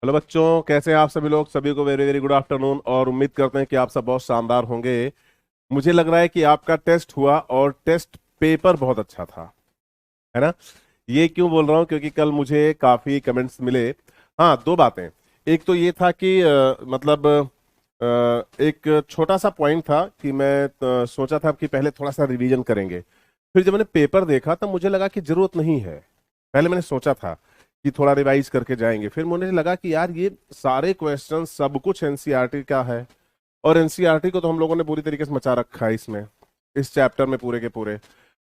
Hello बच्चों, कैसे हैं आप सभी लोग। सभी को वेरी वेरी गुड आफ्टरनून और उम्मीद करते हैं कि आप सब बहुत शानदार होंगे। मुझे लग रहा है कि आपका टेस्ट हुआ और टेस्ट पेपर बहुत अच्छा था, है ना। ये क्यों बोल रहा हूँ, क्योंकि कल मुझे काफी कमेंट्स मिले। हाँ, दो बातें। एक तो ये था कि मतलब एक छोटा सा पॉइंट था कि मैं सोचा था कि पहले थोड़ा सा रिवीजन करेंगे। फिर जब मैंने पेपर देखा तब मुझे लगा कि जरूरत नहीं है। पहले मैंने सोचा था कि थोड़ा रिवाइज करके जाएंगे, फिर मुझे लगा कि यार ये सारे क्वेश्चन सब कुछ एनसीईआरटी का है। और एनसीईआरटी को तो हम लोगों ने पूरी तरीके से मचा रखा है इसमें, इस चैप्टर में पूरे के पूरे।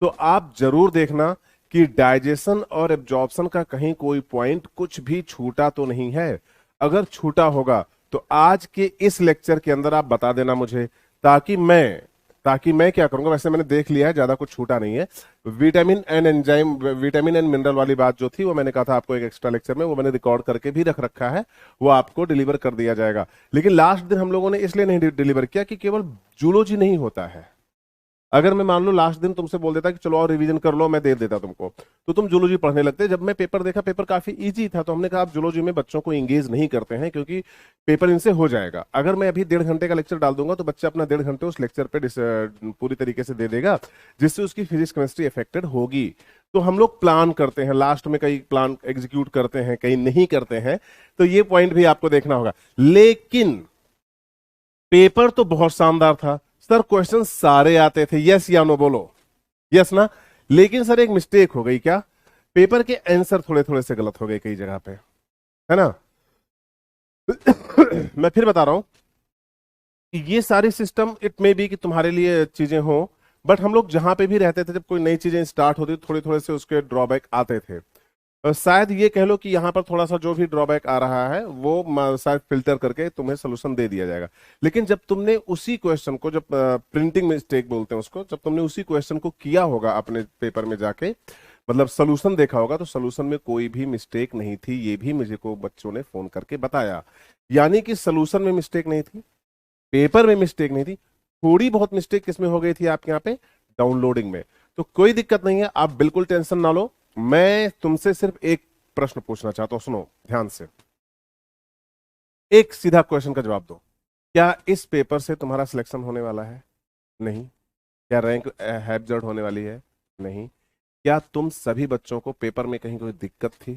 तो आप जरूर देखना कि डाइजेशन और एब्जॉर्प्शन का कहीं कोई पॉइंट कुछ भी छूटा तो नहीं है। अगर छूटा होगा तो आज के इस लेक्चर के अंदर आप बता देना मुझे, ताकि मैं क्या करूंगा। वैसे मैंने देख लिया है, ज्यादा कुछ छूटा नहीं है। Vitamin and enzyme, vitamin and mineral वाली बात जो थी वो मैंने कहा था आपको एक एक्स्ट्रा लेक्चर में, वो मैंने रिकॉर्ड करके भी रख रखा है। वो आपको डिलीवर कर दिया जाएगा। लेकिन लास्ट दिन हम लोगों ने इसलिए नहीं डिलीवर किया कि केवल जूलॉजी नहीं होता है। अगर मैं मान लो लास्ट दिन तुमसे बोल देता कि चलो और रिवीजन कर लो, मैं दे देता तुमको, तो तुम जूलॉजी पढ़ने लगते। जब मैं पेपर देखा, पेपर काफी इजी था, तो हमने कहा आप जूलॉजी में बच्चों को इंगेज नहीं करते हैं क्योंकि पेपर इनसे हो जाएगा। अगर मैं अभी 1.5 घंटे का लेक्चर डाल दूंगा तो बच्चा अपना 1.5 घंटे उस लेक्चर पे पूरी तरीके से दे देगा, जिससे उसकी फिजिक्स केमिस्ट्री अफेक्टेड होगी। तो हम लोग प्लान करते हैं, लास्ट में कई प्लान एग्जीक्यूट करते हैं, कई नहीं करते हैं। तो ये पॉइंट भी आपको देखना होगा। लेकिन पेपर तो बहुत शानदार था सर, क्वेश्चन सारे आते थे, यस या नो बोलो। यस ना। लेकिन सर एक मिस्टेक हो गई क्या, पेपर के आंसर थोड़े थोड़े से गलत हो गए कई जगह पे, है ना। मैं फिर बता रहा हूं कि ये सारी सिस्टम इट मे बी कि तुम्हारे लिए चीजें हो, बट हम लोग जहां पे भी रहते थे, जब कोई नई चीजें स्टार्ट होती थोड़े थोड़े से उसके ड्रॉबैक आते थे। शायद ये कह लो कि यहाँ पर थोड़ा सा जो भी ड्रॉबैक आ रहा है वो शायद फिल्टर करके तुम्हें सोल्यूशन दे दिया जाएगा। लेकिन जब तुमने उसी क्वेश्चन को, जब प्रिंटिंग मिस्टेक बोलते हैं उसको, जब तुमने उसी क्वेश्चन को किया होगा अपने पेपर में जाके, मतलब सोल्यूशन देखा होगा, तो सोल्यूशन में कोई भी मिस्टेक नहीं थी। ये भी मुझे को बच्चों ने फोन करके बताया। यानी कि सोल्यूशन में मिस्टेक नहीं थी, पेपर में मिस्टेक नहीं थी। थोड़ी बहुत मिस्टेक किसमें हो गई थी आपके यहाँ पे, डाउनलोडिंग में। तो कोई दिक्कत नहीं है, आप बिल्कुल टेंशन ना लो। मैं तुमसे सिर्फ एक प्रश्न पूछना चाहता हूं, सुनो ध्यान से। एक सीधा क्वेश्चन का जवाब दो। क्या इस पेपर से तुम्हारा सिलेक्शन होने वाला है? नहीं। क्या रैंक हैब्जर्ड होने वाली है? नहीं। क्या तुम सभी बच्चों को पेपर में कहीं कोई दिक्कत थी?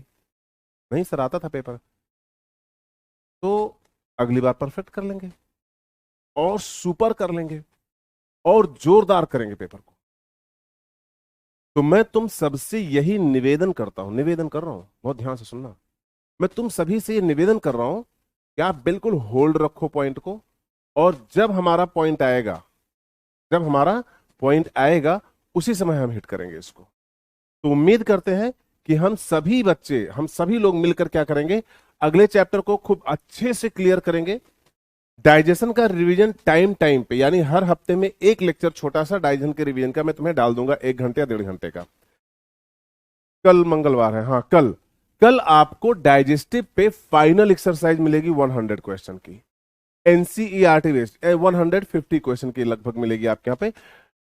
नहीं सर, आता था पेपर। तो अगली बार परफेक्ट कर लेंगे और सुपर कर लेंगे और जोरदार करेंगे पेपर को। तो मैं तुम सबसे यही निवेदन करता हूं, निवेदन कर रहा हूं, बहुत ध्यान से सुनना। मैं तुम सभी से ये निवेदन कर रहा हूं कि आप बिल्कुल होल्ड रखो पॉइंट को। और जब हमारा पॉइंट आएगा उसी समय हम हिट करेंगे इसको। तो उम्मीद करते हैं कि हम सभी बच्चे, हम सभी लोग मिलकर क्या करेंगे, अगले चैप्टर को खूब अच्छे से क्लियर करेंगे। डाइजेशन का रिवीजन टाइम टाइम पे, यानी हर हफ्ते में एक लेक्चर छोटा सा डाइजेशन के रिवीजन का मैं तुम्हें डाल दूंगा, 1 घंटे या 1.5 घंटे का। कल मंगलवार है, हाँ कल। कल आपको डाइजेस्टिव पे फाइनल एक्सरसाइज मिलेगी 100 क्वेश्चन की, एनसीईआरटी बेस्ड 150 क्वेश्चन की लगभग मिलेगी आपके यहाँ पे,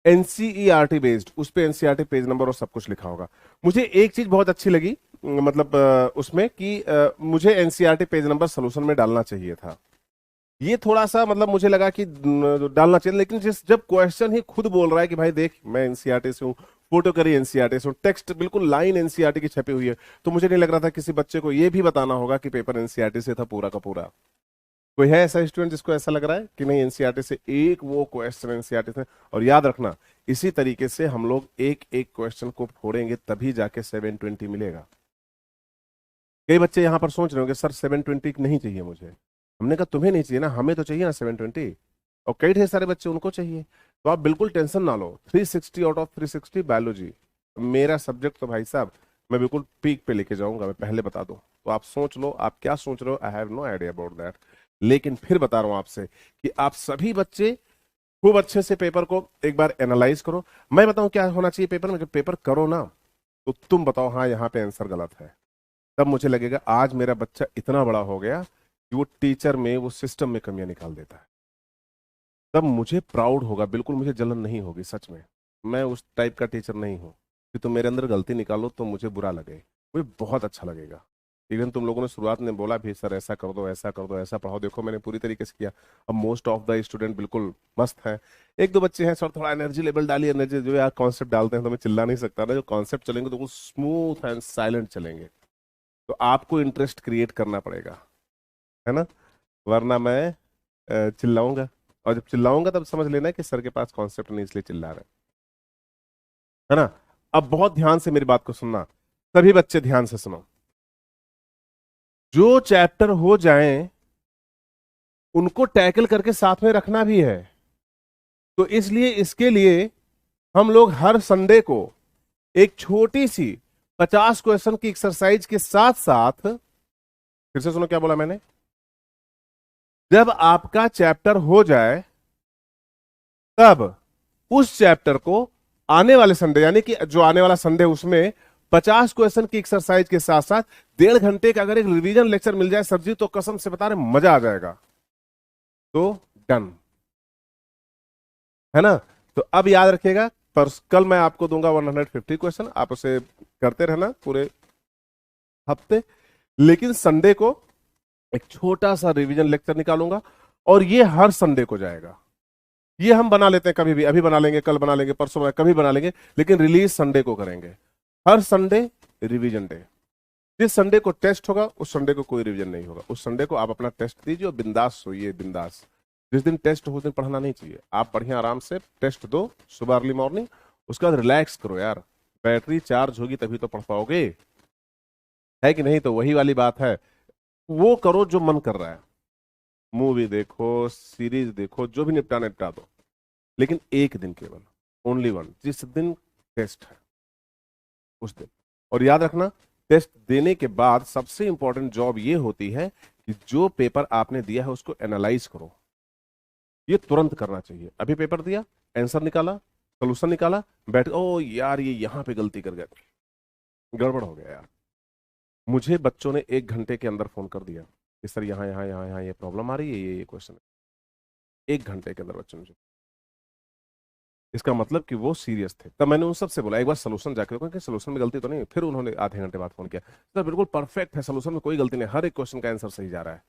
एनसीईआरटी बेस्ड। उस पे एनसीईआरटी पेज नंबर और सब कुछ लिखा होगा। मुझे एक चीज बहुत अच्छी लगी, मतलब उसमें कि मुझे एनसीईआरटी पेज नंबर सोल्यूशन में डालना चाहिए था। ये थोड़ा सा मतलब मुझे लगा कि डालना चाहिए, लेकिन जब क्वेश्चन ही खुद बोल रहा है कि भाई देख मैं एनसीईआरटी से हूँ, फोटो करी एनसीईआरटी से हूँ, टेक्स्ट बिल्कुल लाइन एनसीईआरटी की छपी हुई है, तो मुझे नहीं लग रहा था किसी बच्चे को ये भी बताना होगा कि पेपर एनसीईआरटी से था पूरा का पूरा। कोई है ऐसा स्टूडेंट जिसको ऐसा लग रहा है कि नहीं एनसीईआरटी से एक वो क्वेश्चन एनसीईआरटी से? और याद रखना, इसी तरीके से हम लोग एक एक क्वेश्चन को फोड़ेंगे तभी जाके 720 मिलेगा। कई बच्चे यहां पर सोच रहे होंगे सर 720 नहीं चाहिए मुझे। हमने कहा तुम्हें नहीं चाहिए ना, हमें तो चाहिए ना 720। और कई ढेर सारे बच्चे उनको चाहिए। तो आप बिल्कुल टेंशन ना लो। 360 आउट ऑफ 360 बायोलॉजी मेरा सब्जेक्ट, तो भाई साहब मैं बिल्कुल पीक पे लेके जाऊंगा, मैं पहले बता दूं। तो आप सोच लो आप क्या सोच रहे हो, I have no idea about that. लेकिन फिर बता रहा हूं आपसे कि आप सभी बच्चे खूब अच्छे से पेपर को एक बार एनालाइज करो। मैं बताऊं क्या होना चाहिए पेपर में, जब पेपर करो ना तो तुम बताओ हाँ यहाँ पे आंसर गलत है। तब मुझे लगेगा आज मेरा बच्चा इतना बड़ा हो गया कि वो टीचर में, वो सिस्टम में कमियां निकाल देता है। तब मुझे प्राउड होगा, बिल्कुल मुझे जलन नहीं होगी। सच में मैं उस टाइप का टीचर नहीं हूं कि तुम मेरे अंदर गलती निकालो तो मुझे बुरा लगे, मुझे बहुत अच्छा लगेगा। इवन तुम लोगों ने शुरुआत में बोला भी सर ऐसा कर दो, ऐसा कर दो, ऐसा पढ़ाओ, देखो मैंने पूरी तरीके से किया। अब मोस्ट ऑफ द स्टूडेंट बिल्कुल मस्त हैं। एक दो बच्चे हैं सर थोड़ा एनर्जी लेवल डालिए, एनर्जी जो यार कॉन्सेप्ट डालते हैं तो मैं चिल्ला नहीं सकता ना, जो कॉन्सेप्ट चलेंगे तो वो स्मूथ एंड साइलेंट चलेंगे। तो आपको इंटरेस्ट क्रिएट करना पड़ेगा, है ना, वरना मैं चिल्लाऊंगा, और जब चिल्लाऊंगा तब समझ लेना कि सर के पास कॉन्सेप्ट नहीं इसलिए चिल्ला रहे है ना। अब बहुत ध्यान से मेरी बात को सुनना, सभी बच्चे ध्यान से सुनो। जो चैप्टर हो जाएं उनको टैकल करके साथ में रखना भी है। तो इसलिए इसके लिए हम लोग हर संडे को एक छोटी सी 50 क्वेश्चन की एक्सरसाइज के साथ साथ, फिर से सुनो क्या बोला मैंने, जब आपका चैप्टर हो जाए तब उस चैप्टर को आने वाले संडे, यानी कि जो आने वाला संडे, उसमें 50 क्वेश्चन की एक्सरसाइज के साथ साथ 1.5 घंटे का अगर एक रिवीजन लेक्चर मिल जाए सर जी, तो कसम से बता रहे मजा आ जाएगा। तो डन है ना। तो अब याद रखिएगा, पर कल मैं आपको दूंगा 150 क्वेश्चन, आप उसे करते रहना पूरे हफ्ते, लेकिन संडे को एक छोटा सा रिवीजन लेक्चर निकालूंगा और ये हर संडे को जाएगा। ये हम बना लेते हैं कभी भी, अभी बना लेंगे, कल बना लेंगे, परसों कभी बना लेंगे, लेकिन रिलीज संडे को करेंगे। हर संडे रिवीजन डे। जिस संडे को टेस्ट होगा उस संडे को कोई रिवीजन नहीं होगा, उस संडे को आप अपना टेस्ट दीजिए और बिंदास सोइए, बिंदास। जिस दिन टेस्ट हो उस दिन पढ़ना नहीं चाहिए, आप बढ़िया आराम से टेस्ट दो सुबह अर्ली मॉर्निंग, उसके बाद रिलैक्स करो यार, बैटरी चार्ज होगी तभी तो पढ़ पाओगे, है कि नहीं। तो वही वाली बात है, वो करो जो मन कर रहा है, मूवी देखो, सीरीज देखो, जो भी निपटा निपटा दो, लेकिन एक दिन केवल, ओनली वन, जिस दिन टेस्ट है उस दिन। और याद रखना, टेस्ट देने के बाद सबसे इंपॉर्टेंट जॉब ये होती है कि जो पेपर आपने दिया है उसको एनालाइज करो। ये तुरंत करना चाहिए। अभी पेपर दिया, आंसर निकाला, सोल्यूशन निकाला, बैठ ओ यार ये यहां पे गलती कर गए, गड़बड़ हो गया यार। मुझे बच्चों ने 1 घंटे के अंदर फोन कर दिया कि सर यहाँ यहाँ यहाँ यहाँ ये प्रॉब्लम आ रही है, ये क्वेश्चन है। 1 घंटे के अंदर बच्चों ने, इसका मतलब कि वो सीरियस थे। तब मैंने उन सबसे बोला एक बार सोल्यूशन जाके देखो कि सोल्यूशन में गलती तो नहीं। फिर उन्होंने आधे घंटे बाद फोन किया, सर बिल्कुल परफेक्ट है, सोल्यूशन में कोई गलती नहीं, हर एक क्वेश्चन का आंसर सही जा रहा है,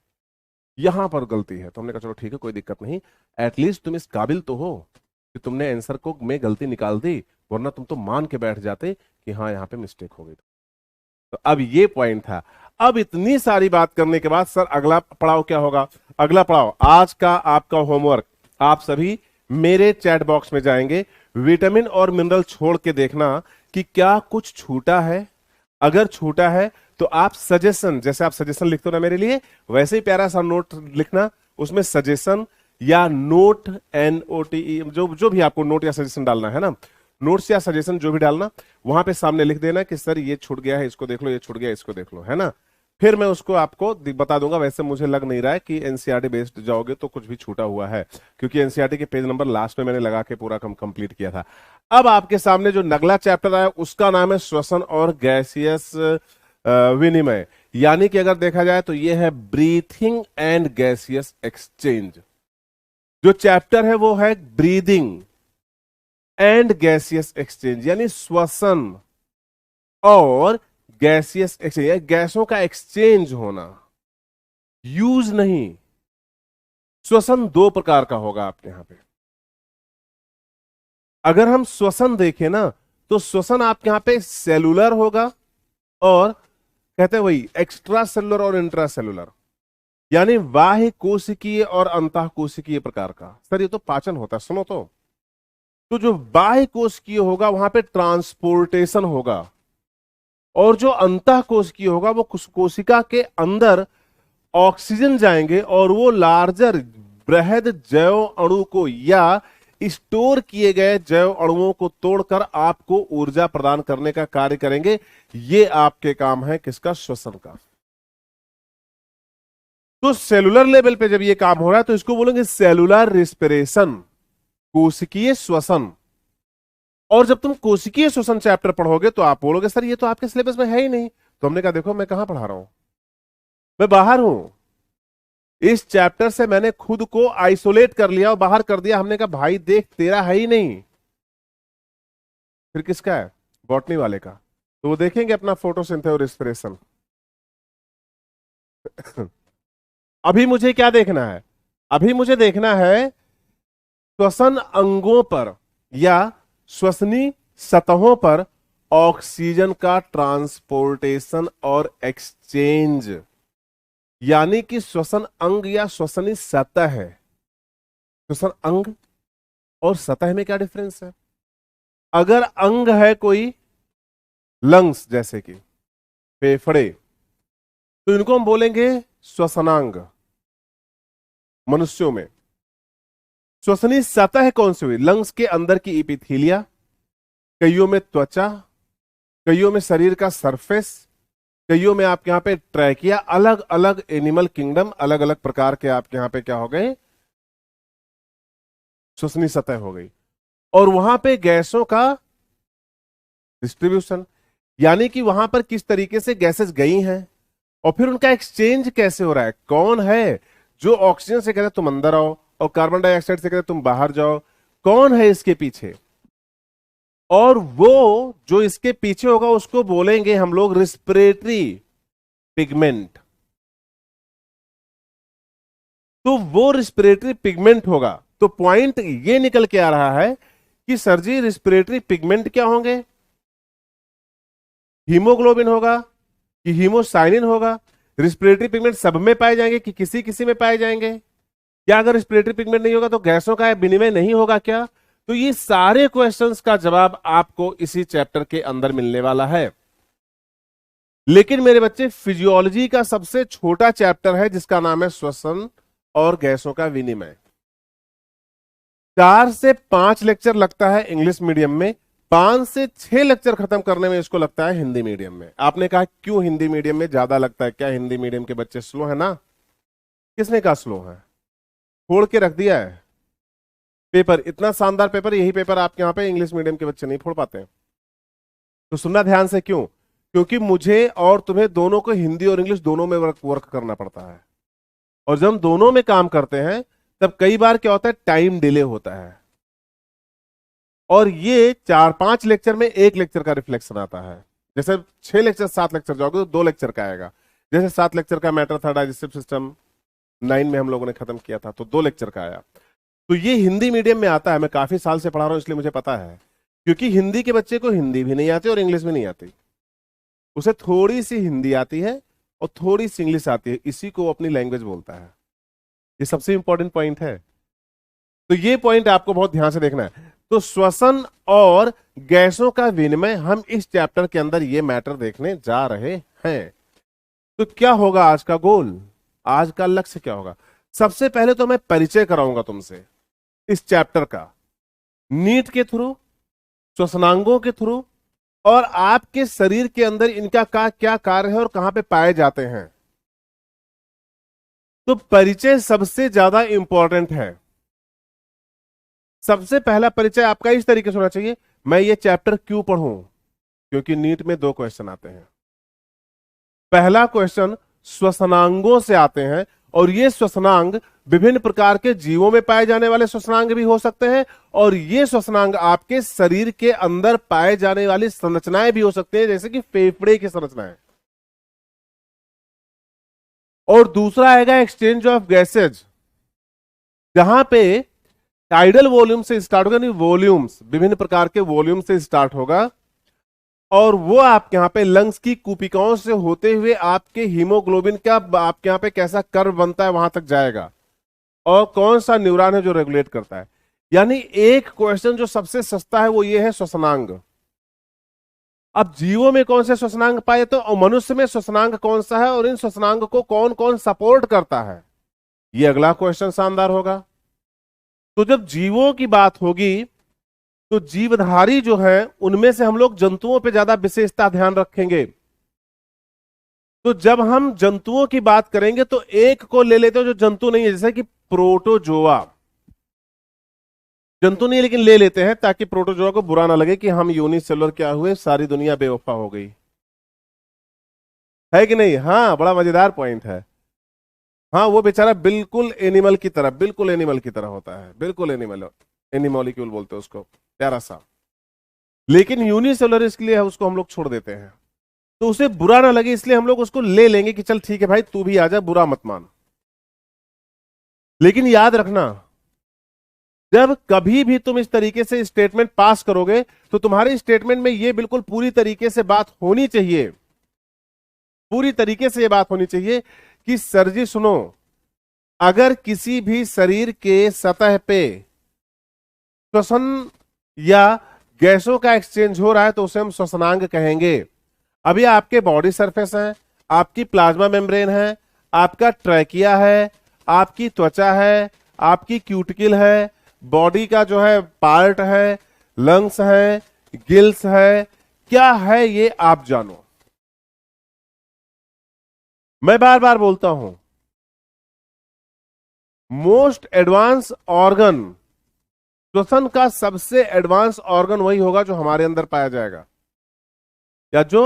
यहां पर गलती है। तो हमने कहा चलो ठीक है कोई दिक्कत नहीं, एटलीस्ट तुम इस काबिल तो हो कि तुमने आंसर को में गलती निकाल दी, वरना तुम तो मान के बैठ जाते कि हाँ यहाँ पे मिस्टेक हो गई। तो अब ये पॉइंट था। अब इतनी सारी बात करने के बाद सर अगला पड़ाव क्या होगा? अगला पड़ाव आज का आपका होमवर्क, आप सभी मेरे चैट बॉक्स में जाएंगे, विटामिन और मिनरल छोड़ के देखना कि क्या कुछ छूटा है। अगर छूटा है तो आप सजेशन, जैसे आप सजेशन लिखते हो ना मेरे लिए, वैसे ही प्यारा सा नोट लिखना, उसमें सजेशन या नोट, NOTE, जो भी आपको नोट या सजेशन डालना है ना, नोट्स या सजेशन जो भी डालना, वहां पे सामने लिख देना कि सर ये छूट गया है, इसको देख लो, ये छूट गया इसको देख लो, है ना। फिर मैं उसको आपको बता दूंगा। वैसे मुझे लग नहीं रहा है कि एनसीईआरटी बेस्ड जाओगे तो कुछ भी छूटा हुआ है, क्योंकि एनसीईआरटी के पेज नंबर लास्ट में मैंने लगा के पूरा कंप्लीट किया था। अब आपके सामने जो अगला चैप्टर आया उसका नाम है श्वसन और गैसियस विनिमय, यानी कि अगर देखा जाए तो ये है ब्रीथिंग एंड गैसियस एक्सचेंज। जो चैप्टर है वो है ब्रीदिंग एंड गैसियस एक्सचेंज, यानी श्वसन और गैसियस एक्सचेंज, गैसों का एक्सचेंज होना, यूज नहीं। श्वसन 2 प्रकार का होगा आपके यहां पे। अगर हम श्वसन देखें ना तो श्वसन आपके यहां पे सेलुलर होगा, और कहते हैं वही एक्स्ट्रा सेलुलर और इंट्रा सेलुलर, यानी बाह्य कोशिकीय और अंतः कोशिकीय प्रकार का। सर ये तो पाचन होता है, सुनो तो जो बाह्य कोशिकीय होगा वहां पे ट्रांसपोर्टेशन होगा, और जो अंतः कोशिकीय होगा वो कोशिका के अंदर ऑक्सीजन जाएंगे और वो लार्जर बृहद जैव अणु को या स्टोर किए गए जैव अणुओं को तोड़कर आपको ऊर्जा प्रदान करने का कार्य करेंगे। ये आपके काम है किसका? श्वसन का। तो सेलुलर लेवल पे जब ये काम हो रहा है तो इसको बोलेंगे सेलुलर रिस्पिरेशन, कोशिकीय श्वसन। और जब तुम कोशिकीय श्वसन चैप्टर पढ़ोगे तो आप बोलोगे सर ये तो आपके सिलेबस में है ही नहीं। तो हमने कहा देखो मैं कहां पढ़ा रहा हूं, मैं बाहर हूं। इस चैप्टर से मैंने खुद को आइसोलेट कर लिया और बाहर कर दिया। हमने कहा भाई देख तेरा है ही नहीं, फिर किसका है? बॉटनी वाले का। तो वो देखेंगे अपना फोटोसिंथेसिस और रेस्पिरेशन। अभी मुझे क्या देखना है? अभी मुझे देखना है श्वसन अंगों पर या श्वसनी सतहों पर ऑक्सीजन का ट्रांसपोर्टेशन और एक्सचेंज। यानी कि श्वसन अंग या श्वसनी सतह है। श्वसन अंग और सतह में क्या डिफरेंस है? अगर अंग है कोई, लंग्स जैसे कि फेफड़े, तो इनको हम बोलेंगे श्वसनांग। मनुष्यों में श्वसनी सतह कौन सी हुई? लंग्स के अंदर की इपिथीलिया, कईयों में त्वचा, कईयों में शरीर का सरफेस, कईयों में आपके यहां पे ट्रैकिया। अलग अलग एनिमल किंगडम, अलग अलग प्रकार के आपके यहां पे क्या हो गए? श्वसनी सतह हो गई। और वहां पे गैसों का डिस्ट्रीब्यूशन, यानी कि वहां पर किस तरीके से गैसेस गई हैं और फिर उनका एक्सचेंज कैसे हो रहा है। कौन है जो ऑक्सीजन से कहते तुम अंदर आओ और कार्बन डाइऑक्साइड से कहते तुम बाहर जाओ? कौन है इसके पीछे? और वो जो इसके पीछे होगा उसको बोलेंगे हम लोग रिस्पिरेटरी पिगमेंट। तो वो रिस्पिरेटरी पिगमेंट होगा। तो पॉइंट ये निकल के आ रहा है कि सर जी रिस्पिरेटरी पिगमेंट क्या होंगे? हीमोग्लोबिन होगा कि हीमोसाइनिन होगा? रिस्पिरेटरी पिगमेंट सब में पाए जाएंगे कि किसी किसी में पाए जाएंगे? क्या अगर रिस्पिरेटरी पिगमेंट नहीं होगा तो गैसों का विनिमय नहीं होगा क्या? तो ये सारे क्वेश्चंस का जवाब आपको इसी चैप्टर के अंदर मिलने वाला है। लेकिन मेरे बच्चे, फिजियोलॉजी का सबसे छोटा चैप्टर है जिसका नाम है श्वसन और गैसों का विनिमय। 4 से 5 लेक्चर लगता है इंग्लिश मीडियम में, 5 से 6 लेक्चर खत्म करने में इसको लगता है हिंदी मीडियम में। आपने कहा क्यों हिंदी मीडियम में ज्यादा लगता है? क्या हिंदी मीडियम के बच्चे स्लो है ना? किसने कहा स्लो है? फोड़ के रख दिया है पेपर। इतना शानदार पेपर, यही पेपर आपके यहाँ पे इंग्लिश मीडियम के बच्चे नहीं फोड़ पाते हैं। तो सुनना ध्यान से, क्यों? क्योंकि मुझे और तुम्हें दोनों को हिंदी और इंग्लिश दोनों में वर्क करना पड़ता है। और जब हम दोनों में काम करते हैं तब कई बार क्या होता है, टाइम डिले होता है। और ये 4-5 लेक्चर में एक लेक्चर का रिफ्लेक्शन आता है। जैसे 6 लेक्चर 7 लेक्चर जाओगे तो 2 लेक्चर का आएगा। जैसे 7 लेक्चर का मैटर था डाइजेस्टिव सिस्टम 9 में हम लोगों ने खत्म किया था, तो 2 लेक्चर का आया। तो ये हिंदी मीडियम में आता है। मैं काफी साल से पढ़ा रहा हूं इसलिए मुझे पता है। क्योंकि हिंदी के बच्चे को हिंदी भी नहीं आती और इंग्लिश भी नहीं आती। उसे थोड़ी सी हिंदी आती है और थोड़ी सी इंग्लिश आती है, इसी को अपनी लैंग्वेज बोलता है। ये सबसे इंपॉर्टेंट पॉइंट है। तो ये पॉइंट आपको बहुत ध्यान से देखना है। तो श्वसन और गैसों का विनिमय, हम इस चैप्टर के अंदर ये मैटर देखने जा रहे हैं। तो क्या होगा आज का गोल, आज का लक्ष्य क्या होगा? सबसे पहले तो मैं परिचय कराऊंगा तुमसे इस चैप्टर का, नीट के थ्रू, श्वसनांगों के थ्रू, और आपके शरीर के अंदर इनका क्या कार्य है और कहां पे पाए जाते हैं। तो परिचय सबसे ज्यादा इंपॉर्टेंट है। सबसे पहला परिचय आपका इस तरीके से होना चाहिए, मैं ये चैप्टर क्यों पढ़ूं? क्योंकि नीट में 2 क्वेश्चन आते हैं। पहला क्वेश्चन श्वसनांगों से आते हैं, और ये श्वसनांग विभिन्न प्रकार के जीवों में पाए जाने वाले श्वसनांग भी हो सकते हैं, और ये श्वसनांग आपके शरीर के अंदर पाए जाने वाली संरचनाएं भी हो सकती हैं, जैसे कि फेफड़े की संरचनाएं। और दूसरा आएगा एक्सचेंज ऑफ गैसेज, जहां पे टाइडल वॉल्यूम से स्टार्ट होगा, नहीं वॉल्यूम्स, विभिन्न प्रकार के वॉल्यूम से स्टार्ट होगा, और वो आपके यहां पे लंग्स की कूपिकाओं से होते हुए आपके हीमोग्लोबिन का आपके यहां पे कैसा कर्व बनता है वहां तक जाएगा, और कौन सा न्यूरॉन है जो रेगुलेट करता है। यानी एक क्वेश्चन जो सबसे सस्ता है वो ये है श्वसनांग। अब जीवों में कौन से श्वसनांग पाए जाते हैं और मनुष्य में श्वसनांग कौन सा है, और इन श्वसनांग को कौन कौन सपोर्ट करता है, ये अगला क्वेश्चन शानदार होगा। तो जब जीवों की बात होगी तो जीवधारी जो है उनमें से हम लोग जंतुओं पे ज्यादा विशेषता ध्यान रखेंगे। तो जब हम जंतुओं की बात करेंगे तो एक को ले लेते हो जो जंतु नहीं है, जैसे कि प्रोटोजोआ। जंतु नहीं लेकिन ले लेते हैं ताकि प्रोटोजोआ को बुरा ना लगे कि हम यूनिसेलुलर क्या हुए, सारी दुनिया बेवफा हो गई, है कि नहीं? हाँ, बड़ा मजेदार पॉइंट है। हाँ, वो बेचारा बिल्कुल एनिमल की तरह, बिल्कुल एनिमल की तरह होता है, बिल्कुल एनिमल, एनिमोलिक्यूल बोलते हैं उसको, प्यारा सा। लेकिन यूनिसेलुलर इसके लिए उसको हम लोग छोड़ देते हैं। तो उसे बुरा ना लगे इसलिए हम लोग उसको ले लेंगे कि चल ठीक है भाई तू भी आ जा, बुरा मत मान। लेकिन याद रखना, जब कभी भी तुम इस तरीके से स्टेटमेंट पास करोगे तो तुम्हारे स्टेटमेंट में यह बिल्कुल पूरी तरीके से बात होनी चाहिए, पूरी तरीके से यह बात होनी चाहिए कि सर जी सुनो, अगर किसी भी शरीर के सतह पे श्वसन या गैसों का एक्सचेंज हो रहा है तो उसे हम श्वसनांग कहेंगे। अभी आपके बॉडी सरफेस है, आपकी प्लाज्मा मेम्ब्रेन है, आपका ट्रैकिया है, आपकी त्वचा है, आपकी क्यूटिकल है, बॉडी का जो है पार्ट है, लंग्स है, गिल्स है, क्या है ये आप जानो। मैं बार बार बोलता हूं, मोस्ट एडवांस ऑर्गन, श्वसन का सबसे एडवांस ऑर्गन वही होगा जो हमारे अंदर पाया जाएगा या जो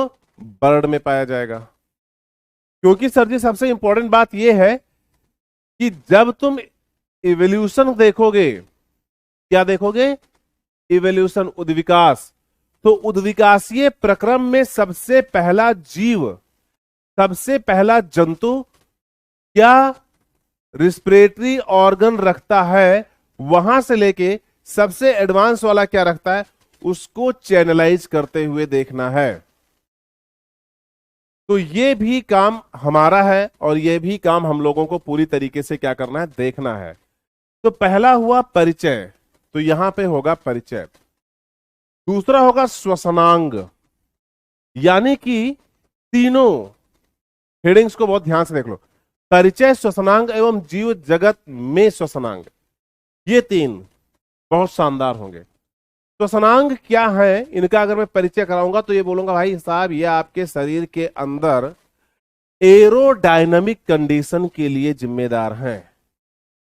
बर्ड में पाया जाएगा। क्योंकि सर जी सबसे इंपॉर्टेंट बात यह है कि जब तुम इवोल्यूशन देखोगे, क्या देखोगे, इवोल्यूशन, उद्विकास, तो उद्विकासीय प्रक्रम में सबसे पहला जीव, सबसे पहला जंतु क्या रिस्पिरेटरी ऑर्गन रखता है, वहां से लेके सबसे एडवांस वाला क्या रखता है, उसको चैनलाइज करते हुए देखना है। तो ये भी काम हमारा है और ये भी काम हम लोगों को पूरी तरीके से क्या करना है, देखना है। तो पहला हुआ परिचय, तो यहां पे होगा परिचय। दूसरा होगा श्वसनांग, यानी कि तीनों हेडिंग्स को बहुत ध्यान से देख लो, परिचय, श्वसनांग एवं जीव जगत में श्वसनांग, ये तीन बहुत शानदार होंगे। श्वसनांग क्या है, इनका अगर मैं परिचय कराऊंगा तो ये बोलूंगा भाई साहब ये आपके शरीर के अंदर एरोडायनामिक कंडीशन के लिए जिम्मेदार हैं।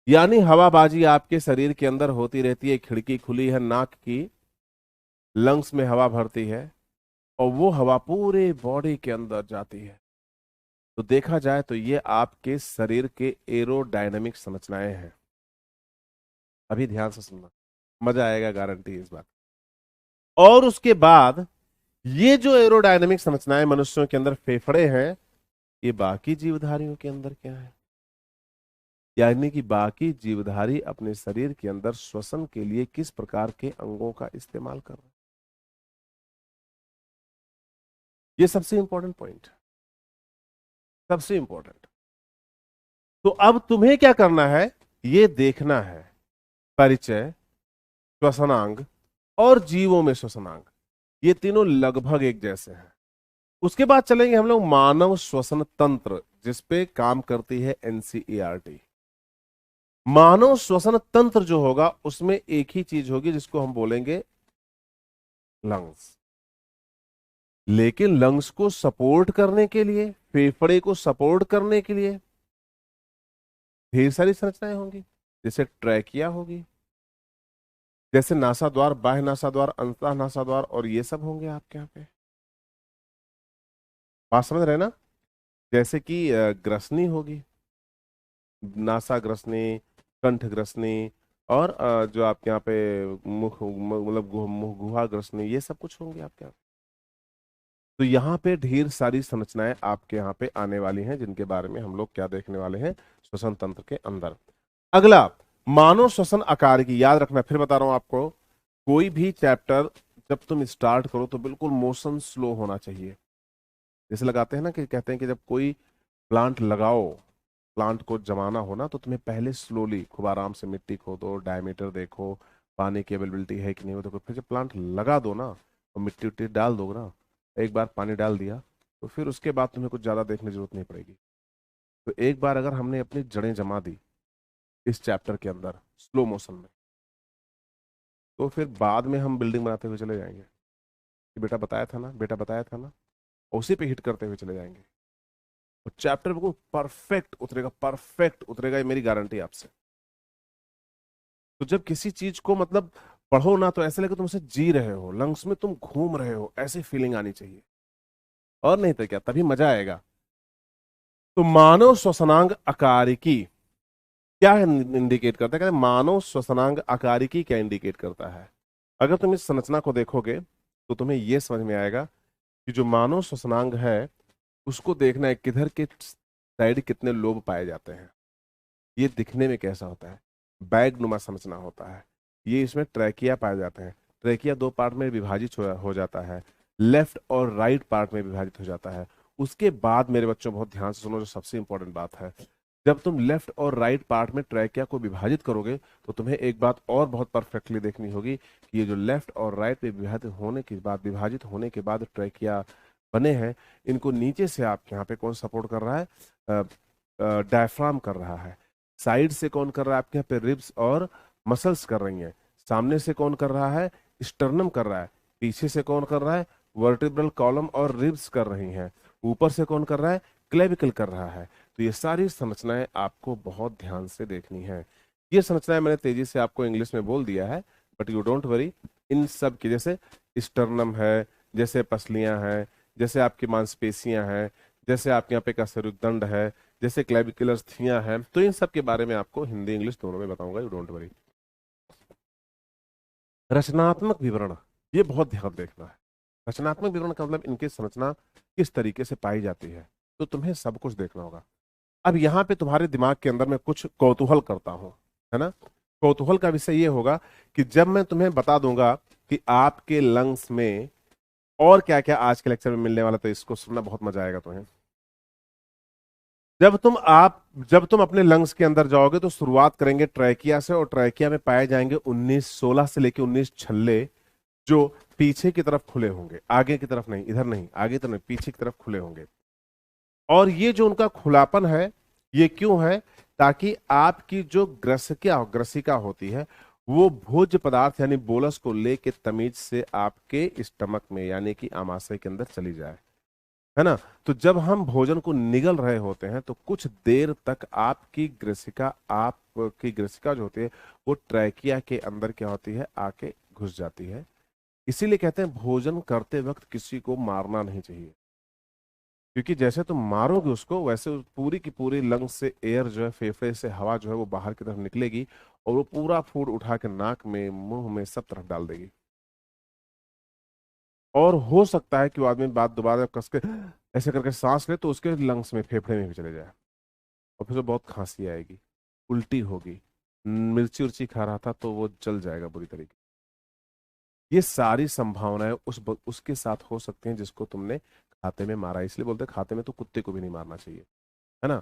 यानी हवाबाजी आपके शरीर के अंदर होती रहती है, खिड़की खुली है नाक की, लंग्स में हवा भरती है और वो हवा पूरे बॉडी के अंदर जाती है। तो देखा जाए तो ये आपके शरीर के एरोडायनामिक संरचनाएं हैं। अभी ध्यान से सुनना, मजा आएगा गारंटी इस बात। और उसके बाद ये जो एरोडायनामिक संरचनाएं मनुष्यों के अंदर फेफड़े हैं, ये बाकी जीवधारियों के अंदर क्या है, यानी कि बाकी जीवधारी अपने शरीर के अंदर श्वसन के लिए किस प्रकार के अंगों का इस्तेमाल कर रहे हैं। ये सबसे इंपॉर्टेंट पॉइंट है, सबसे इंपॉर्टेंट। तो अब तुम्हें क्या करना है, ये देखना है परिचय, श्वसनांग और जीवों में श्वसनांग, ये तीनों लगभग एक जैसे हैं। उसके बाद चलेंगे हम लोग मानव श्वसन तंत्र, जिसपे काम करती है एनसीईआरटी। मानव श्वसन तंत्र जो होगा उसमें एक ही चीज होगी जिसको हम बोलेंगे लंग्स। लेकिन लंग्स को सपोर्ट करने के लिए, फेफड़े को सपोर्ट करने के लिए ढेर सारी संरचनाएं होंगी, जैसे ट्रैकिया होगी, जैसे नासाद्वार, बाह्य नासाद्वार, अंतः नासाद्वार, और ये सब होंगे आपके यहाँ पे। बात समझ रहे ना, जैसे कि ग्रसनी होगी, नासा ग्रसनी, कंठ ग्रसनी, और जो आपके यहाँ पे मुख मतलब गुहा ग्रसनी, ये सब कुछ होंगे आपके यहाँ। तो यहाँ पे ढेर सारी संरचनाएं आपके यहाँ पे आने वाली हैं, जिनके बारे में हम लोग क्या देखने वाले हैं श्वसन तंत्र के अंदर। अगला मानव श्वसन आकार की, याद रखना, फिर बता रहा हूं आपको, कोई भी चैप्टर जब तुम स्टार्ट करो तो बिल्कुल मोशन स्लो होना चाहिए। जैसे लगाते हैं ना कि कहते हैं कि जब कोई प्लांट लगाओ, प्लांट को जमाना हो ना, तो तुम्हें पहले स्लोली खूब आराम से मिट्टी खोदो, डायमीटर देखो, पानी की अवेलेबिलिटी है कि नहीं हो देखो, फिर जब प्लांट लगा दो ना और मिट्टी उट्टी डाल दो ना, एक बार पानी डाल दिया तो फिर उसके बाद तुम्हें कुछ ज्यादा देखने की जरूरत नहीं पड़ेगी। तो एक बार अगर हमने अपनी जड़ें जमा दी इस चैप्टर के अंदर स्लो मोशन में, तो फिर बाद में हम बिल्डिंग बनाते हुए चले जाएंगे कि बेटा बताया था ना, बेटा बताया था ना, उसी पे हिट करते हुए चले जाएंगे। और चैप्टर बिल्कुल परफेक्ट उतरेगा, परफेक्ट उतरेगा, ये मेरी गारंटी आपसे। तो जब किसी चीज को मतलब पढ़ो ना तो ऐसे लगे तुम उसे जी रहे हो, लंग्स में तुम घूम रहे हो, ऐसी फीलिंग आनी चाहिए, और नहीं तो क्या, तभी मजा आएगा। तो मानव श्वसनांग आकारिकी क्या इंडिकेट करता है, कहते हैं मानव श्वसनांग आकारिकी क्या इंडिकेट करता है। अगर तुम इस संरचना को देखोगे तो तुम्हें यह समझ में आएगा कि जो मानव श्वसनांग है उसको देखना है किधर के साइड कितने लोब पाए जाते हैं, ये दिखने में कैसा होता है, बैग नुमा संरचना होता है। ये इसमें ट्रैकिया पाए जाते हैं। ट्रैकिया दो पार्ट में विभाजित हो जाता है, लेफ्ट और राइट पार्ट में विभाजित हो जाता है। उसके बाद मेरे बच्चों बहुत ध्यान से सुनो, जो सबसे इंपॉर्टेंट बात है, जब तुम लेफ्ट और राइट पार्ट में ट्रैकिया को विभाजित करोगे तो तुम्हें एक बात और बहुत परफेक्टली देखनी होगी कि ये जो लेफ्ट और राइट में विभाजित होने के बाद ट्रैकिया बने हैं, इनको नीचे से आप यहाँ पे कौन सपोर्ट कर रहा है, डायफ्राम कर रहा है। साइड से कौन कर रहा है, आपके यहाँ पे रिब्स और मसल्स कर रही हैं। सामने से कौन कर रहा है, स्टर्नम कर रहा है। पीछे से कौन कर रहा है, वर्टिब्रल कॉलम और रिब्स कर रही हैं। ऊपर से कौन कर रहा है, क्लेविकल कर रहा है। तो ये सारी संरचनाएं आपको बहुत ध्यान से देखनी है। ये संरचनाएं मैंने तेजी से आपको इंग्लिश में बोल दिया है, बट यू डोंट वरी। इन सब की जैसे स्टर्नम है, जैसे पसलियां हैं, जैसे आपकी मांसपेशियां हैं, जैसे आपके यहाँ पे कशेरुकदंड है, जैसे क्लेविकुलर थियां हैं, तो इन सब के बारे में आपको हिंदी इंग्लिश दोनों में बताऊंगा, यू डोंट वरी। रचनात्मक विवरण, ये बहुत ध्यान देखना है। रचनात्मक विवरण का मतलब इनकी संरचना किस तरीके से पाई जाती है, तो तुम्हें सब कुछ देखना होगा। अब यहाँ पे तुम्हारे दिमाग के अंदर मैं कुछ कौतूहल करता हूँ, है ना। कौतूहल का विषय ये होगा कि जब मैं तुम्हें बता दूंगा कि आपके लंग्स में और क्या क्या आज के लेक्चर में मिलने वाला, तो इसको सुनना बहुत मजा आएगा तुम्हें। जब तुम अपने लंग्स के अंदर जाओगे तो शुरुआत करेंगे ट्रैकिया से, और ट्रैकिया में पाए जाएंगे 16 से लेके 19 छल्ले, जो पीछे की तरफ खुले होंगे, आगे की तरफ नहीं, इधर नहीं, आगे तो नहीं, पीछे की तरफ खुले होंगे। और ये जो उनका खुलापन है, ये क्यों है, ताकि आपकी जो ग्रसिका होती है वो भोज्य पदार्थ यानी बोलस को लेके तमीज से आपके स्टमक में यानी कि आमाशय के अंदर चली जाए, है ना। तो जब हम भोजन को निगल रहे होते हैं तो कुछ देर तक आपकी ग्रसिका जो होती है वो ट्रैकिया के अंदर क्या होती है, आके घुस जाती है। इसीलिए कहते हैं भोजन करते वक्त किसी को मारना नहीं चाहिए, क्योंकि जैसे तुम मारोगे उसको वैसे पूरी की पूरी लंग से एयर जो है, फेफड़े से हवा जो है वो बाहर की तरफ निकलेगी, और वो पूरा फूड उठा के नाक में, मुंह में, सब तरफ डाल देगी। और हो सकता है कि वो आदमी बात दोबारा कस के ऐसे करके सांस ले तो उसके लंग्स में, फेफड़े में भी चले जाए, और फिर तो बहुत खांसी आएगी, उल्टी होगी। मिर्ची उर्ची खा रहा था तो वो जल जाएगा बुरी तरीके। ये सारी संभावनाएं उसके साथ हो सकती हैं जिसको तुमने खाते में मारा। इसलिए बोलते हैं खाते में तो कुत्ते को भी नहीं मारना चाहिए, है ना।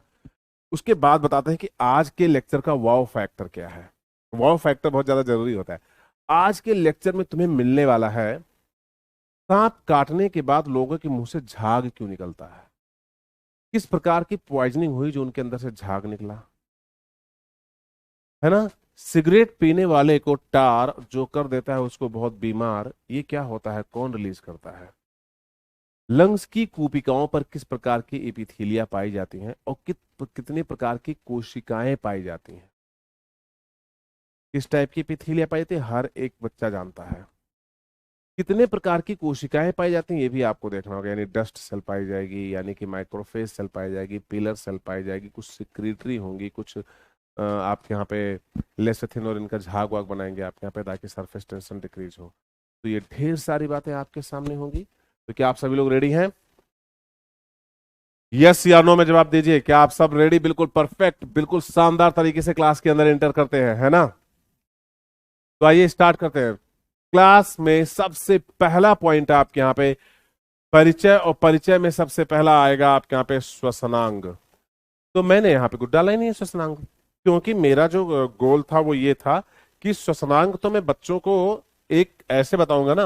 उसके बाद बताते हैं कि आज के लेक्चर का वाव फैक्टर क्या है। वाव फैक्टर बहुत ज्यादा जरूरी होता है। आज के लेक्चर में तुम्हें मिलने वाला है, सांप काटने के बाद लोगों के मुंह से झाग क्यों निकलता है, किस प्रकार की पॉइजनिंग हुई जो उनके अंदर से झाग निकला, है ना। सिगरेट पीने वाले को टार जो कर देता है उसको बहुत बीमार, ये क्या होता है, कौन रिलीज करता है। लंग्स की कूपिकाओं पर किस प्रकार की एपिथेलिया पाई जाती हैं, और कितने प्रकार की कोशिकाएं पाई जाती हैं, किस टाइप की एपिथेलिया पाई जाती है, हर एक बच्चा जानता है। कितने प्रकार की कोशिकाएं पाई जाती हैं ये भी आपको देखना होगा, यानी डस्ट सेल पाई जाएगी, यानी कि माइक्रोफेज सेल पाई जाएगी, पिलर सेल पाई जाएगी, कुछ सिक्रीटरी होंगी, कुछ आपके यहाँ पे लेसेथिन और इनका झाग वाग बनाएंगे आपके यहाँ पे ताकि सरफेस टेंशन डिक्रीज हो। तो ये ढेर सारी बातें आपके सामने होंगी। तो क्या आप सभी लोग रेडी हैं? यस या नो में जवाब दीजिए। क्या आप सब रेडी, बिल्कुल परफेक्ट, बिल्कुल शानदार तरीके से क्लास के अंदर एंटर करते हैं, है ना। तो आइए स्टार्ट करते हैं। क्लास में सबसे पहला पॉइंट आपके यहाँ पे परिचय, और परिचय में सबसे पहला आएगा आपके यहाँ पे श्वसनांग। तो मैंने यहाँ पे कुछ डाला ही नहीं है श्वसनांग, क्योंकि मेरा जो गोल था वो ये था कि श्वसनांग तो मैं बच्चों को एक ऐसे बताऊंगा ना,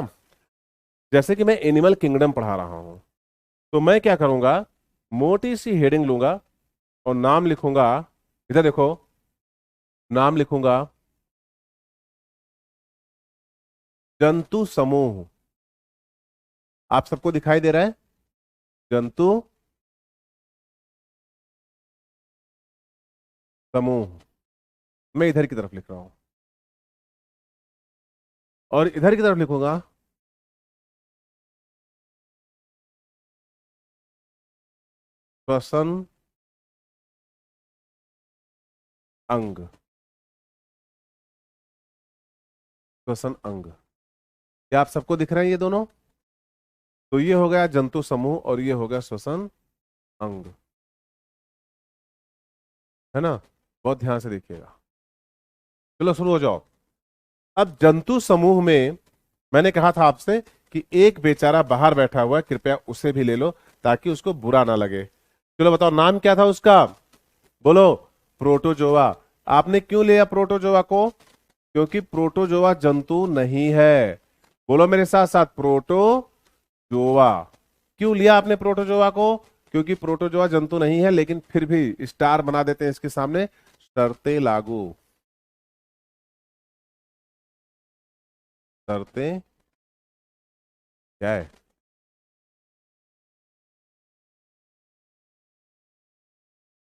जैसे कि मैं एनिमल किंगडम पढ़ा रहा हूं। तो मैं क्या करूंगा, मोटी सी हेडिंग लूंगा और नाम लिखूंगा, इधर देखो, नाम लिखूंगा जंतु समूह। आप सबको दिखाई दे रहा है, जंतु समूह। मैं इधर की तरफ लिख रहा हूं, और इधर की तरफ लिखूंगा श्वसन अंग, श्वसन अंग। क्या आप सबको दिख रहे हैं ये दोनों? तो ये हो गया जंतु समूह और ये हो गया श्वसन अंग, है ना। बहुत ध्यान से देखिएगा। चलो शुरू हो जाओ। अब जंतु समूह में मैंने कहा था आपसे कि एक बेचारा बाहर बैठा हुआ है, कृपया उसे भी ले लो ताकि उसको बुरा ना लगे। चलो बताओ नाम क्या था उसका, बोलो। प्रोटोजोआ। आपने क्यों लिया प्रोटोजोआ को? क्योंकि प्रोटोजोआ जंतु नहीं है। बोलो मेरे साथ साथ, प्रोटोजोआ। क्यों लिया आपने प्रोटोजोआ को? क्योंकि प्रोटोजोआ जंतु नहीं है, लेकिन फिर भी स्टार बना देते हैं इसके सामने, शर्तें लागू। शर्तें क्या है?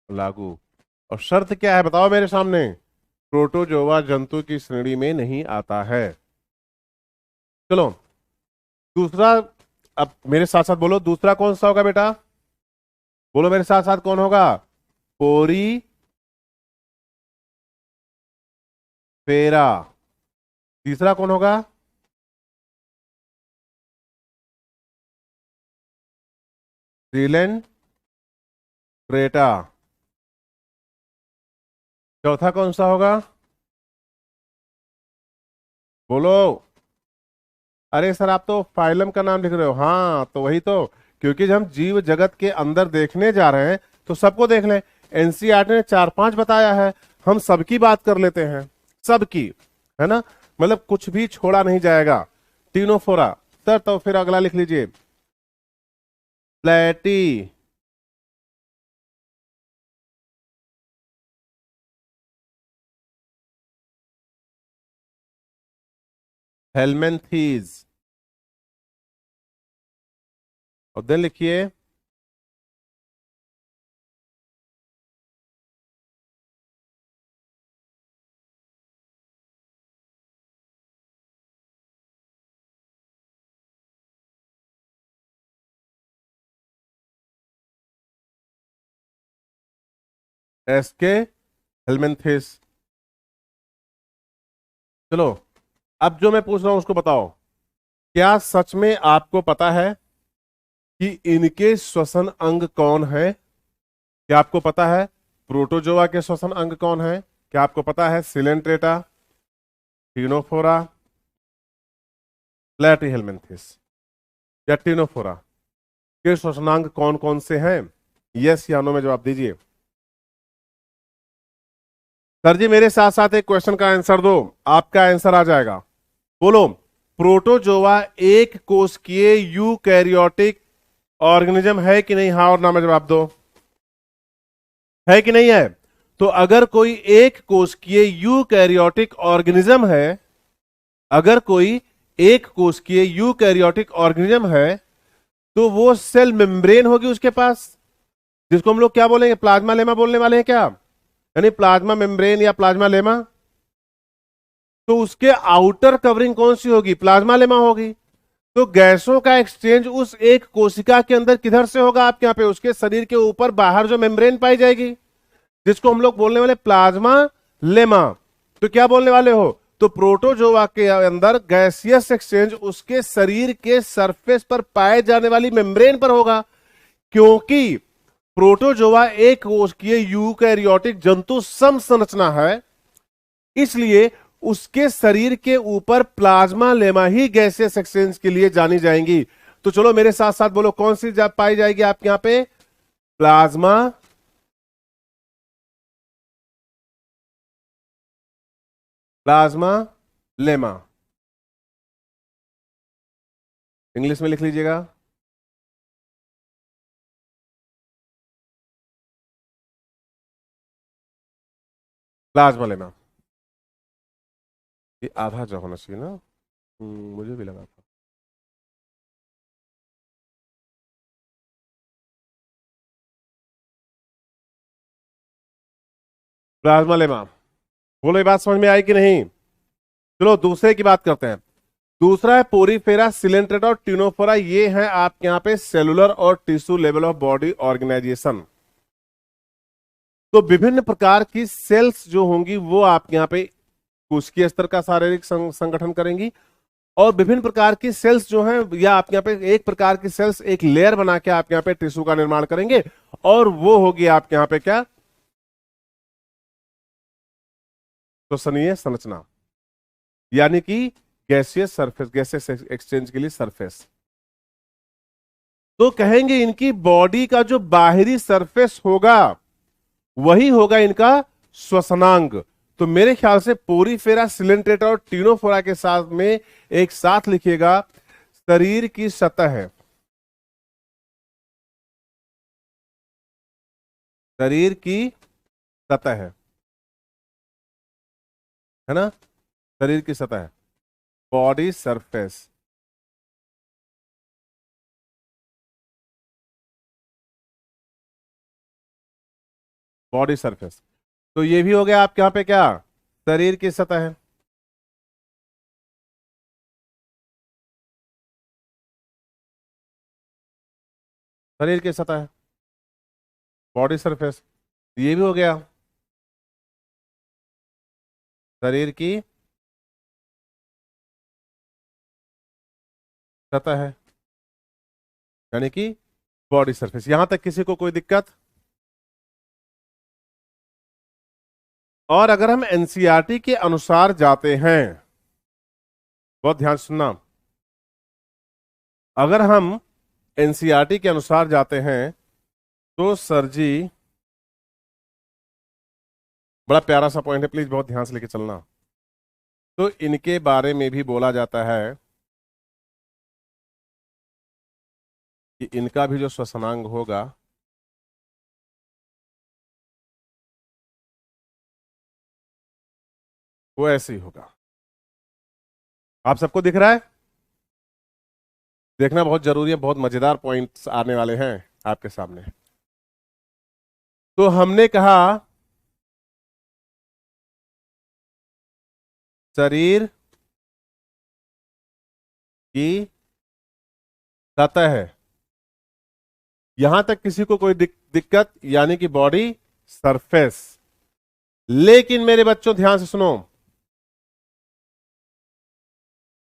लागू। और शर्त क्या है बताओ मेरे सामने? प्रोटोजोआ जंतु की श्रेणी में नहीं आता है। चलो दूसरा, अब मेरे साथ साथ बोलो, दूसरा कौन सा होगा बेटा? बोलो मेरे साथ साथ, कौन होगा? पोरी फेरा। तीसरा कौन होगा? सीलेन ट्रेटा। चौथा कौन सा होगा? बोलो। अरे सर आप तो फाइलम का नाम लिख रहे हो। हाँ तो वही तो, क्योंकि जब हम जीव जगत के अंदर देखने जा रहे हैं तो सबको देख लें। एनसीईआरटी ने 4-5 बताया है, हम सबकी बात कर लेते हैं, सबकी, है ना। मतलब कुछ भी छोड़ा नहीं जाएगा। टीनोफोरा। सर तो फिर अगला लिख लीजिए, प्लेटी हेलमेंथीज। और देन लिखिए एसके हेलमेंथिस। चलो अब जो मैं पूछ रहा हूं उसको बताओ। क्या सच में आपको पता है कि इनके श्वसन अंग कौन है? क्या आपको पता है प्रोटोजोआ के श्वसन अंग कौन है? क्या आपको पता है सिलेंट्रेटा, टीनोफोरा, प्लेटीहेलमिन्थिस या टीनोफोरा के श्वसनांग कौन कौन से हैं? यस या नो में जवाब दीजिए। सर जी मेरे साथ साथ एक क्वेश्चन का आंसर दो, आपका आंसर आ जाएगा। बोलो, प्रोटोजोआ एक कोशिकीय यूकैरियोटिक ऑर्गेनिज्म है कि नहीं? हाँ और ना में जवाब दो। है कि नहीं है? तो अगर कोई एक कोशिकीय यूकैरियोटिक ऑर्गेनिज्म है, अगर कोई एक कोशिकीय यूकैरियोटिक ऑर्गेनिज्म है, तो वो सेल मेम्ब्रेन होगी उसके पास, जिसको हम लोग क्या बोलेंगे, प्लाज्मा लेमा बोलने वाले हैं क्या, यानी प्लाज्मा मेम्ब्रेन या प्लाज्मा लेमा। तो उसके आउटर कवरिंग कौन सी होगी? प्लाज्मा लेमा होगी। तो गैसों का एक्सचेंज उस एक कोशिका के अंदर किधर से होगा? आपके यहां पे उसके शरीर के ऊपर बाहर जो मेम्ब्रेन पाई जाएगी, जिसको हम लोग बोलने वाले प्लाज्मा लेमा। तो क्या बोलने वाले हो? तो प्रोटोजोआ के अंदर गैसियस एक्सचेंज उसके शरीर के सरफेस पर पाए जाने वाली मेम्ब्रेन पर होगा, क्योंकि प्रोटोजोआ एक कोशिकीय यूकैरियोटिक जंतु सम संरचना है, इसलिए उसके शरीर के ऊपर प्लाज्मा लेमा ही गैसियस एक्सचेंज के लिए जानी जाएंगी। तो चलो मेरे साथ साथ बोलो, कौन सी पाई जाएगी आपके यहां पे? Plasma plasma lemma. इंग्लिश में लिख लीजिएगा। Plasma lemma. ये आधा जो होना चाहिए ना। मुझे भी लगा था। Plasma lemma. बोलो ये बात समझ में आई कि नहीं? चलो दूसरे की बात करते हैं। दूसरा है पोरीफेरा, सिलेंट्रेटा और टिनोफोरा। ये है आपके यहां पे सेलुलर और tissue level of body organisation. तो विभिन्न प्रकार की सेल्स जो होंगी वो आपके यहां पे कोशिकीय स्तर का शारीरिक संगठन करेंगी, और विभिन्न प्रकार की सेल्स जो हैं, या आप यहाँ पे एक प्रकार की सेल्स एक लेयर बना के आप यहाँ पे टिश्यू का निर्माण करेंगे, और वो होगी आपके यहाँ पे क्या, श्वसनीय संरचना, यानी कि गैसियस सरफेस, गैसियस एक्सचेंज के लिए सरफेस। तो कहेंगे इनकी बॉडी का जो बाहरी सरफेस होगा वही होगा इनका श्वसनांग। तो मेरे ख्याल से पोरीफेरा, सिलेंट्रेटा और टीनोफोरा के साथ में एक साथ लिखिएगा, शरीर की सतह है, शरीर की सतह है ना, शरीर की सतह है, बॉडी सरफेस। बॉडी सरफेस, तो ये भी हो गया आपके यहाँ पे क्या, शरीर की सतह है। शरीर की सतह है, बॉडी सरफेस, ये भी हो गया शरीर की सतह है, यानी कि बॉडी सरफेस। यहां तक किसी को कोई दिक्कत? और अगर हम एनसीईआरटी के अनुसार जाते हैं, बहुत ध्यान से सुनना, अगर हम एनसीईआरटी के अनुसार जाते हैं तो सर जी, बड़ा प्यारा सा पॉइंट है, प्लीज बहुत ध्यान से लेके चलना। तो इनके बारे में भी बोला जाता है कि इनका भी जो श्वसनांग होगा वो ऐसे ही होगा। आप सबको दिख रहा है? देखना बहुत जरूरी है, बहुत मजेदार पॉइंट्स आने वाले हैं आपके सामने। तो हमने कहा शरीर की सतह है, यहां तक किसी को कोई दिक्कत, यानी कि बॉडी सरफेस। लेकिन मेरे बच्चों ध्यान से सुनो,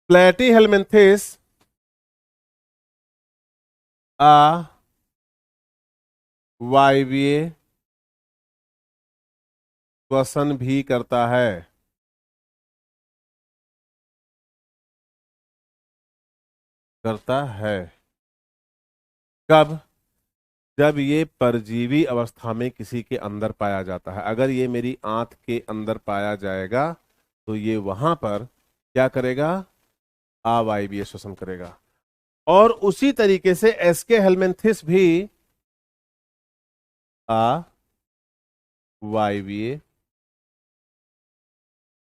प्लेटीहेलमिन्थेस वायवीय श्वसन भी करता है, करता है। कब? जब ये परजीवी अवस्था में किसी के अंदर पाया जाता है। अगर ये मेरी आंत के अंदर पाया जाएगा तो ये वहां पर क्या करेगा, अवायवीय श्वसन करेगा। और उसी तरीके से एसके हेलमिन्थिस भी अवायवीय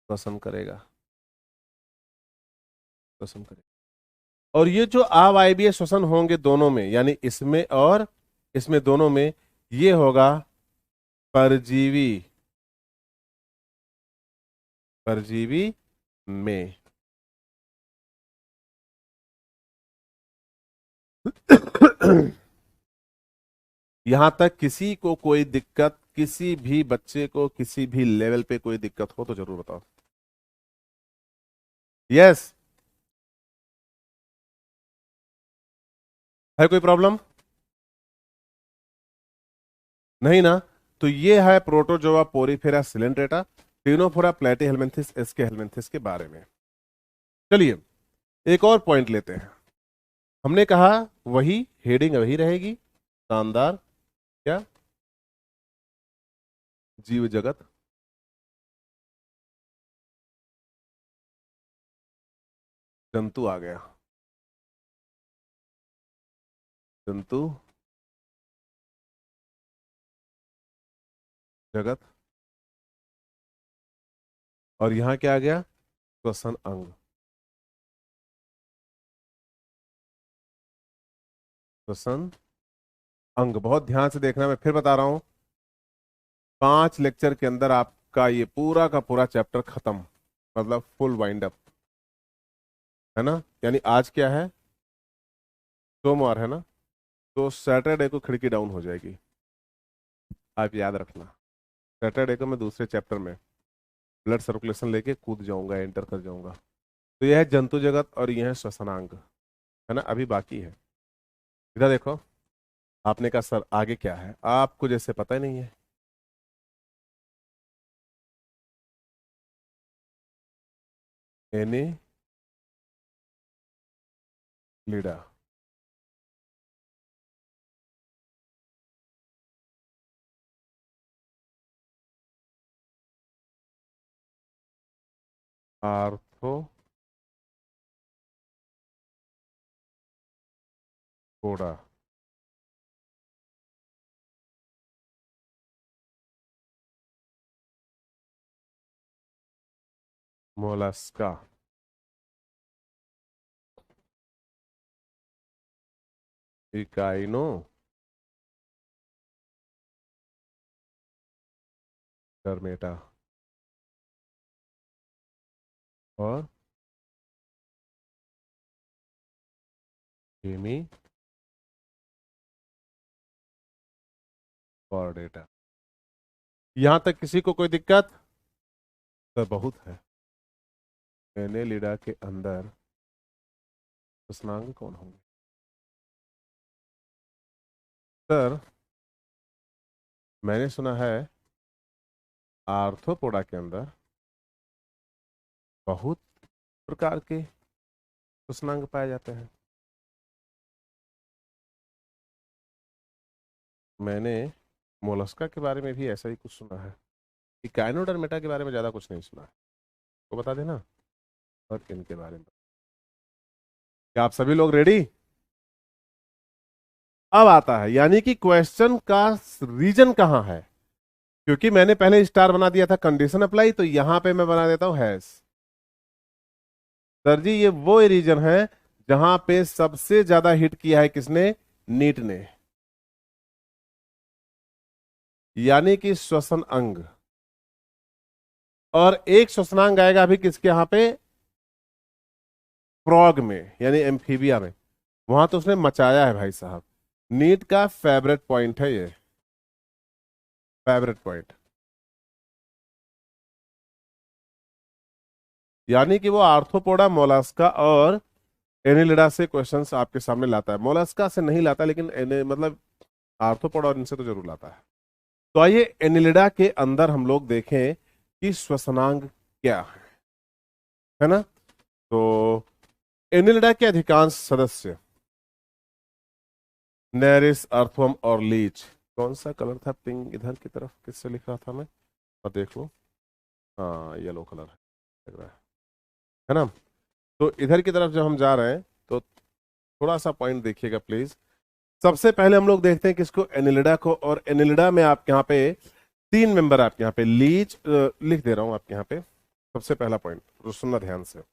श्वसन करेगा, श्वसन करेगा। और ये जो अवायवीय श्वसन होंगे दोनों में, यानी इसमें और इसमें, दोनों में, ये होगा परजीवी, परजीवी में। यहां तक किसी को कोई दिक्कत, किसी भी बच्चे को किसी भी लेवल पे कोई दिक्कत हो तो जरूर बताओ। यस, है कोई प्रॉब्लम? नहीं ना? तो ये है प्रोटोजोआ, पोरीफेरा, सिलेंट्रेटा, टीनोफोरा, प्लेटीहेलमिन्थिस, एस्के हेलमिन्थिस के बारे में। चलिए एक और पॉइंट लेते हैं। हमने कहा वही हेडिंग वही रहेगी, शानदार। क्या? जीव जगत, जंतु आ गया, जंतु जगत। और यहां क्या आ गया, श्वसन अंग, श्वसन अंग। बहुत ध्यान से देखना, मैं फिर बता रहा हूं, 5 लेक्चर के अंदर आपका ये पूरा का पूरा चैप्टर खत्म, मतलब फुल वाइंड अप, है ना। यानी आज क्या है, सोमवार है ना, तो सैटरडे को खिड़की डाउन हो जाएगी, आप याद रखना। सैटरडे को मैं दूसरे चैप्टर में ब्लड सर्कुलेशन लेके कूद जाऊंगा, एंटर कर जाऊंगा। तो यह है जंतु जगत और यह है श्वसनांग, है ना, अभी बाकी है। इधर देखो, आपने कहा सर आगे क्या है, आपको जैसे पता ही नहीं है। एने लीडा, आर्थो पोडा, मोलस्का, इकाइनो डर्मेटा और हेमी कॉर्डेटा। यहां तक किसी को कोई दिक्कत? तो बहुत है। एनेलिडा के अंदर श्वसनांग कौन होंगे सर? मैंने सुना है आर्थ्रोपोडा के अंदर बहुत प्रकार के श्वसनांग पाए जाते हैं। मैंने मोलस्का के बारे में भी ऐसा ही कुछ सुना है। इकाइनोडर्मेटा के बारे में ज्यादा कुछ नहीं सुना है, तो बता देना। और इनके बारे में क्या आप सभी लोग रेडी? अब आता है यानी कि क्वेश्चन का रीजन कहां है, क्योंकि मैंने पहले स्टार बना दिया था कंडीशन अप्लाई, तो यहां पे मैं बना देता हूं हैज। सर जी ये वो रीजन है जहां पे सबसे ज्यादा हिट किया है किसने? नीट ने। यानी कि श्वसन अंग, और एक श्वसनांग आएगा अभी किसके यहां पे? फ्रॉग में, यानी एम्फीबिया में। वहां तो उसने मचाया है भाई साहब। नीट का फेवरेट पॉइंट है ये, फेवरेट पॉइंट। यानी कि वो आर्थ्रोपोडा, मोलास्का और एनिलिडा से क्वेश्चंस आपके सामने लाता है। मोलास्का से नहीं लाता, लेकिन मतलब आर्थ्रोपोडा और इनसे तो जरूर लाता है। तो आइए एनिलिडा के अंदर हम लोग देखें कि श्वसनांग क्या है ना। तो एनिलिडा के अधिकांश सदस्य नेरिस, अर्थवर्म और लीच। कौन सा कलर था पिंक? इधर की तरफ किससे लिख रहा था मैं, और देख लो। हाँ येलो कलर है, लग रहा है ना। तो इधर की तरफ जब हम जा रहे हैं तो थोड़ा सा पॉइंट देखिएगा प्लीज। सबसे पहले हम लोग देखते हैं किसको? एनिलिडा को। और एनिलिडा में आपके यहाँ पे 3 मेंबर आपके यहाँ पे लीच लिख दे रहा हूं आपके यहाँ पे। सबसे पहला पॉइंट तो सुनना ध्यान से।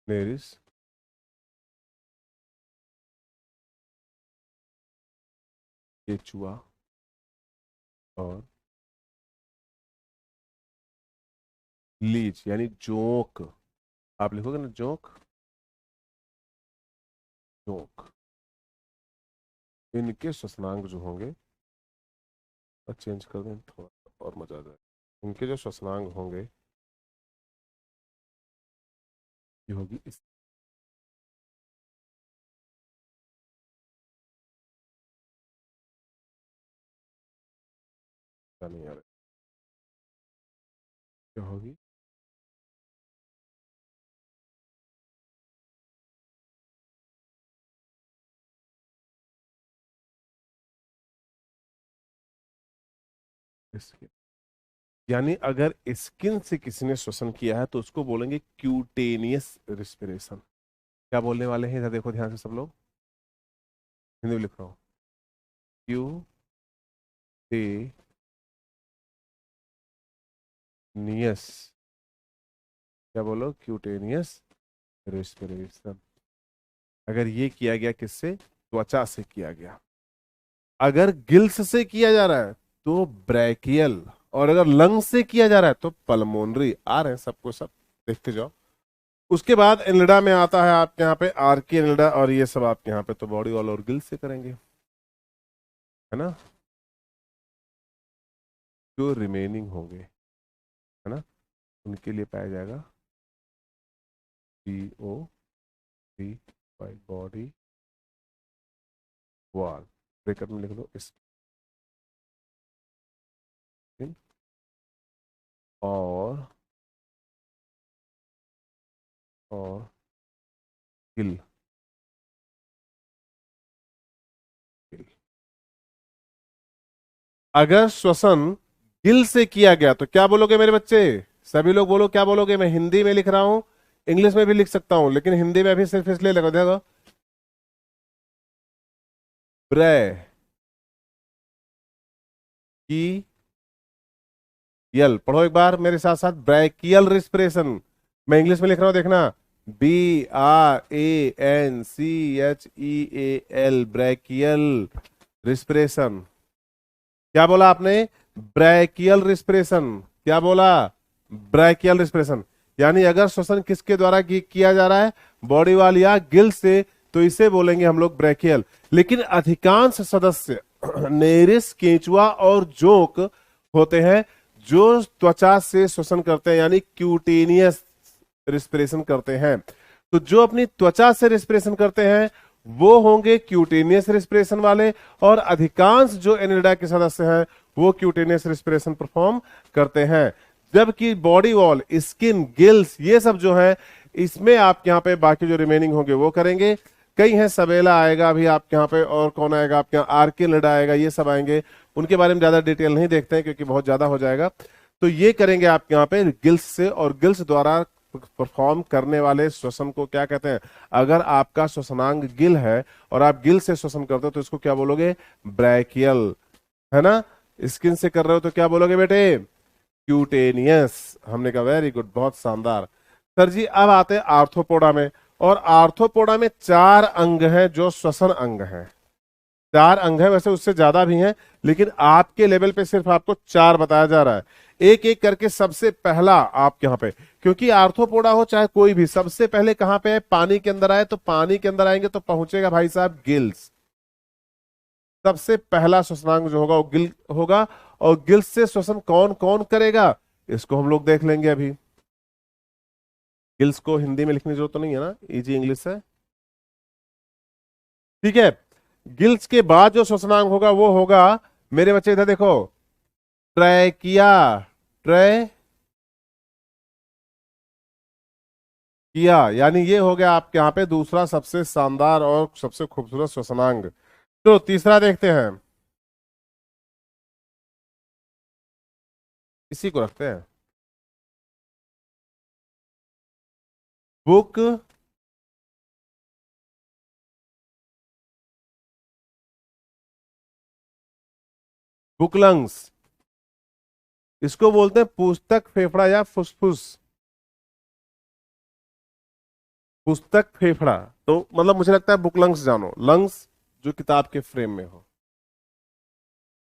नेरिस, केचुआ और लीच, यानी जोंक। आप लिखोगे ना जोंक, जोंक। इनके श्वसनांग जो होंगे, और चेंज कर दें थोड़ा और मजा आ जाए। इनके जो श्वसनांग होंगे ये होगी इस, नहीं आ रहा क्या होगी? इसके, यानी अगर स्किन से किसी ने श्वसन किया है तो उसको बोलेंगे क्यूटेनियस रिस्पिरेशन। क्या बोलने वाले हैं इधर देखो ध्यान से सब लोग। हिंदी में लिख रहा हूँ, क्यू टे नियस। क्या बोलो? Cutaneous respiration. अगर ये किया गया किससे? त्वचा से किया गया। अगर गिल्स से किया जा रहा है तो ब्रैकियल, और अगर लंग से किया जा रहा है तो पल्मोनरी। आ रहे हैं सबको, सब देखते जाओ। उसके बाद एनिलिडा में आता है आपके यहाँ पे आर्की एनिलिडा, और ये सब आपके यहाँ पे तो बॉडी वॉल और गिल से करेंगे, है ना, जो रिमेनिंग होंगे, है ना, उनके लिए पाया जाएगा BO3 by body wall. Bracket में लिख दो स्किन और गिल। अगर श्वसन गिल से किया गया तो क्या बोलोगे मेरे बच्चे? सभी लोग बोलो क्या बोलोगे। मैं हिंदी में लिख रहा हूं, इंग्लिश में भी लिख सकता हूं, लेकिन हिंदी में अभी सिर्फ इसलिए लगा देखो, ब्रै की यल पढ़ो एक बार मेरे साथ साथ, ब्रैकियल रिस्पिरेशन। मैं इंग्लिश में लिख रहा हूं, देखना, BRANCHEAL, ब्रैकियल रिस्पिरेशन। क्या बोला आपने? Brachial respiration. क्या बोला? Brachial respiration. यानी अगर श्वसन किसके द्वारा किया जा रहा है, बॉडी वाल या गिल से, तो इसे बोलेंगे हम लोग ब्रैकियल। लेकिन अधिकांश सदस्य नेरिस, केंचुआ और जोक होते हैं जो त्वचा से श्वसन करते हैं, यानी क्यूटेनियस रिस्पिरेशन करते हैं। तो जो अपनी त्वचा से रिस्पिरेशन करते हैं वो होंगे क्यूटेनियस रिस्पिरेशन वाले, और अधिकांश जो एनिलिडा के सदस्य हैं वो क्यूटेनियस रिस्पिरेशन परफॉर्म करते हैं। जबकि बॉडी वॉल, स्किन, गिल्स, ये सब जो है इसमें आपके यहाँ पे बाकी जो रिमेनिंग होंगे वो करेंगे। कई हैं, सबेला आएगा अभी आपके यहाँ पे, और कौन आएगा आपके यहाँ, आर्की एनिलिडा आएगा, ये सब आएंगे। उनके बारे में ज्यादा डिटेल नहीं देखते हैं क्योंकि बहुत ज्यादा हो जाएगा। तो ये करेंगे आपके यहाँ पे गिल्स से, और गिल्स द्वारा परफॉर्म करने वाले श्वसन को क्या कहते हैं? अगर आपका श्वसनांग गिल है और आप गिल से श्वसन करते हो तो इसको क्या बोलोगे? ब्रैकियल, है ना। स्किन से कर रहे हो तो क्या बोलोगे बेटे? क्यूटेनियस। हमने कहा वेरी गुड, बहुत शानदार। सर जी अब आते हैं आर्थ्रोपोडा में, और आर्थ्रोपोडा में 4 अंग हैं जो श्वसन अंग हैं। 4 अंग है, वैसे उससे ज्यादा भी हैं, लेकिन आपके लेवल पे सिर्फ आपको 4 बताया जा रहा है। एक एक करके सबसे पहला आपके यहाँ पे, क्योंकि आर्थ्रोपोडा हो चाहे कोई भी, सबसे पहले कहां पे है? पानी के अंदर आए तो पानी के अंदर आएंगे तो पहुंचेगा भाई साहब गिल्स। सबसे पहला श्वसनांग जो होगा वो गिल होगा, और गिल्स से श्वसन कौन कौन करेगा इसको हम लोग देख लेंगे अभी। गिल्स को हिंदी में लिखने की जरूरत तो नहीं है ना, इजी इंग्लिश है, ठीक है। गिल्स के बाद जो श्वसनांग होगा वो होगा मेरे बच्चे, इधर देखो, ट्रैकिया। ट्रैकिया, यानी ये हो गया आपके यहाँ पे दूसरा सबसे शानदार और सबसे खूबसूरत श्वसनांग। तो तीसरा देखते हैं, इसी को रखते हैं, बुक बुकलंग्स। इसको बोलते हैं पुस्तक फेफड़ा या फुसफुस। पुस्तक फेफड़ा, तो मतलब मुझे लगता है बुक लंग्स जानो, लंग्स जो किताब के फ्रेम में हो,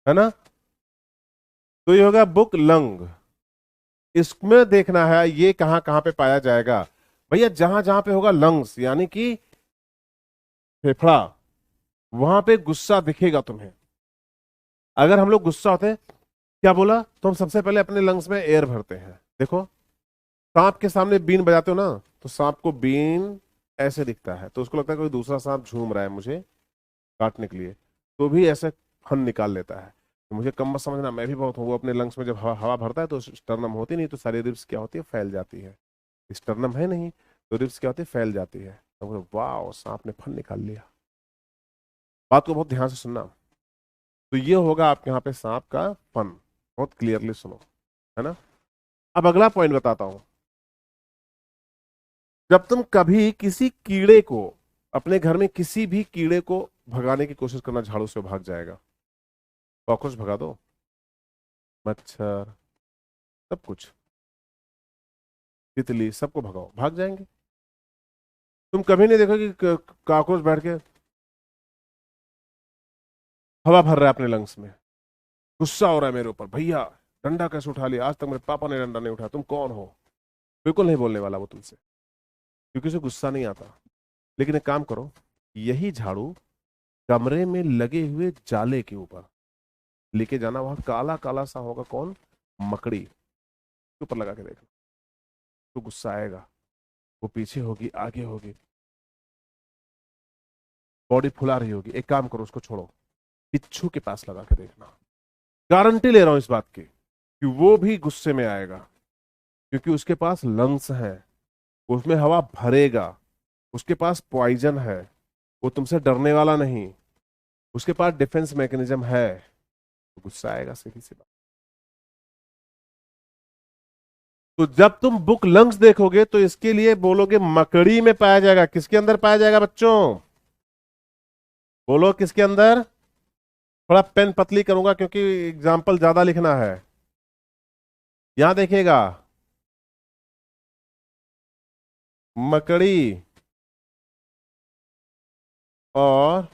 है ना। तो ये होगा बुक लंग। इसमें देखना है ये कहां कहां पे पाया जाएगा भैया, जहां जहां पे होगा लंग्स यानी कि फेफड़ा, वहां पे गुस्सा दिखेगा तुम्हें। अगर हम लोग गुस्सा होते हैं, क्या बोला, तो हम सबसे पहले अपने लंग्स में एयर भरते हैं। देखो, सांप के सामने बीन बजाते हो ना, तो सांप को बीन ऐसे दिखता है, तो उसको लगता है कोई दूसरा सांप झूम रहा है मुझे काटने के लिए, तो भी ऐसे फन निकाल लेता है। तो मुझे कम मत समझना, मैं भी बहुत हूँ। वो अपने लंग्स में जब हवा भरता है तो स्टर्नम होती नहीं, तो सारी रिब्स क्या होती है, फैल जाती है। स्टर्नम है नहीं तो रिब्स क्या होती है, फैल जाती है। तो वाह, सांप ने फन निकाल लिया। बात को बहुत ध्यान से सुनना। तो ये होगा आपके यहाँ पे सांप का फन, बहुत क्लियरली सुनो, है ना। अब अगला पॉइंट बताता हूं। जब तुम कभी किसी कीड़े को, अपने घर में किसी भी कीड़े को भगाने की कोशिश करना, झाड़ू से भाग जाएगा। कॉकरोच भगा दो, मच्छर, सब कुछ, तितली, सबको भगाओ, भाग जाएंगे। तुम कभी नहीं देखो कि कॉकरोच बैठ के हवा भर रहा है अपने लंग्स में, गुस्सा हो रहा है मेरे ऊपर, भैया डंडा कैसे उठा लिया, आज तक मेरे पापा ने डंडा नहीं उठाया, तुम कौन हो। बिल्कुल नहीं बोलने वाला वो तुमसे। क्योंकि उसे गुस्सा नहीं आता। लेकिन एक काम करो, यही झाड़ू कमरे में लगे हुए जाले के ऊपर लेके जाना, वहां काला काला सा होगा, कौन? मकड़ी, के ऊपर लगा के देखना, तो गुस्सा आएगा। वो पीछे होगी, आगे होगी, बॉडी फुला रही होगी। एक काम करो, उसको छोड़ो, बिच्छू के पास लगा के देखना। गारंटी ले रहा हूं इस बात की कि वो भी गुस्से में आएगा, क्योंकि उसके पास लंग्स हैं, उसमें हवा भरेगा, उसके पास पॉइजन है, वो तुमसे डरने वाला नहीं, उसके पास डिफेंस मैकेनिज्म है, तो गुस्सा आएगा, सीधी सी बात। तो जब तुम बुक लंग्स देखोगे तो इसके लिए बोलोगे मकड़ी में पाया जाएगा। किसके अंदर पाया जाएगा बच्चों? बोलो किसके अंदर? थोड़ा पेन पतली करूंगा क्योंकि एग्जाम्पल ज्यादा लिखना है। यहां देखिएगा, मकड़ी और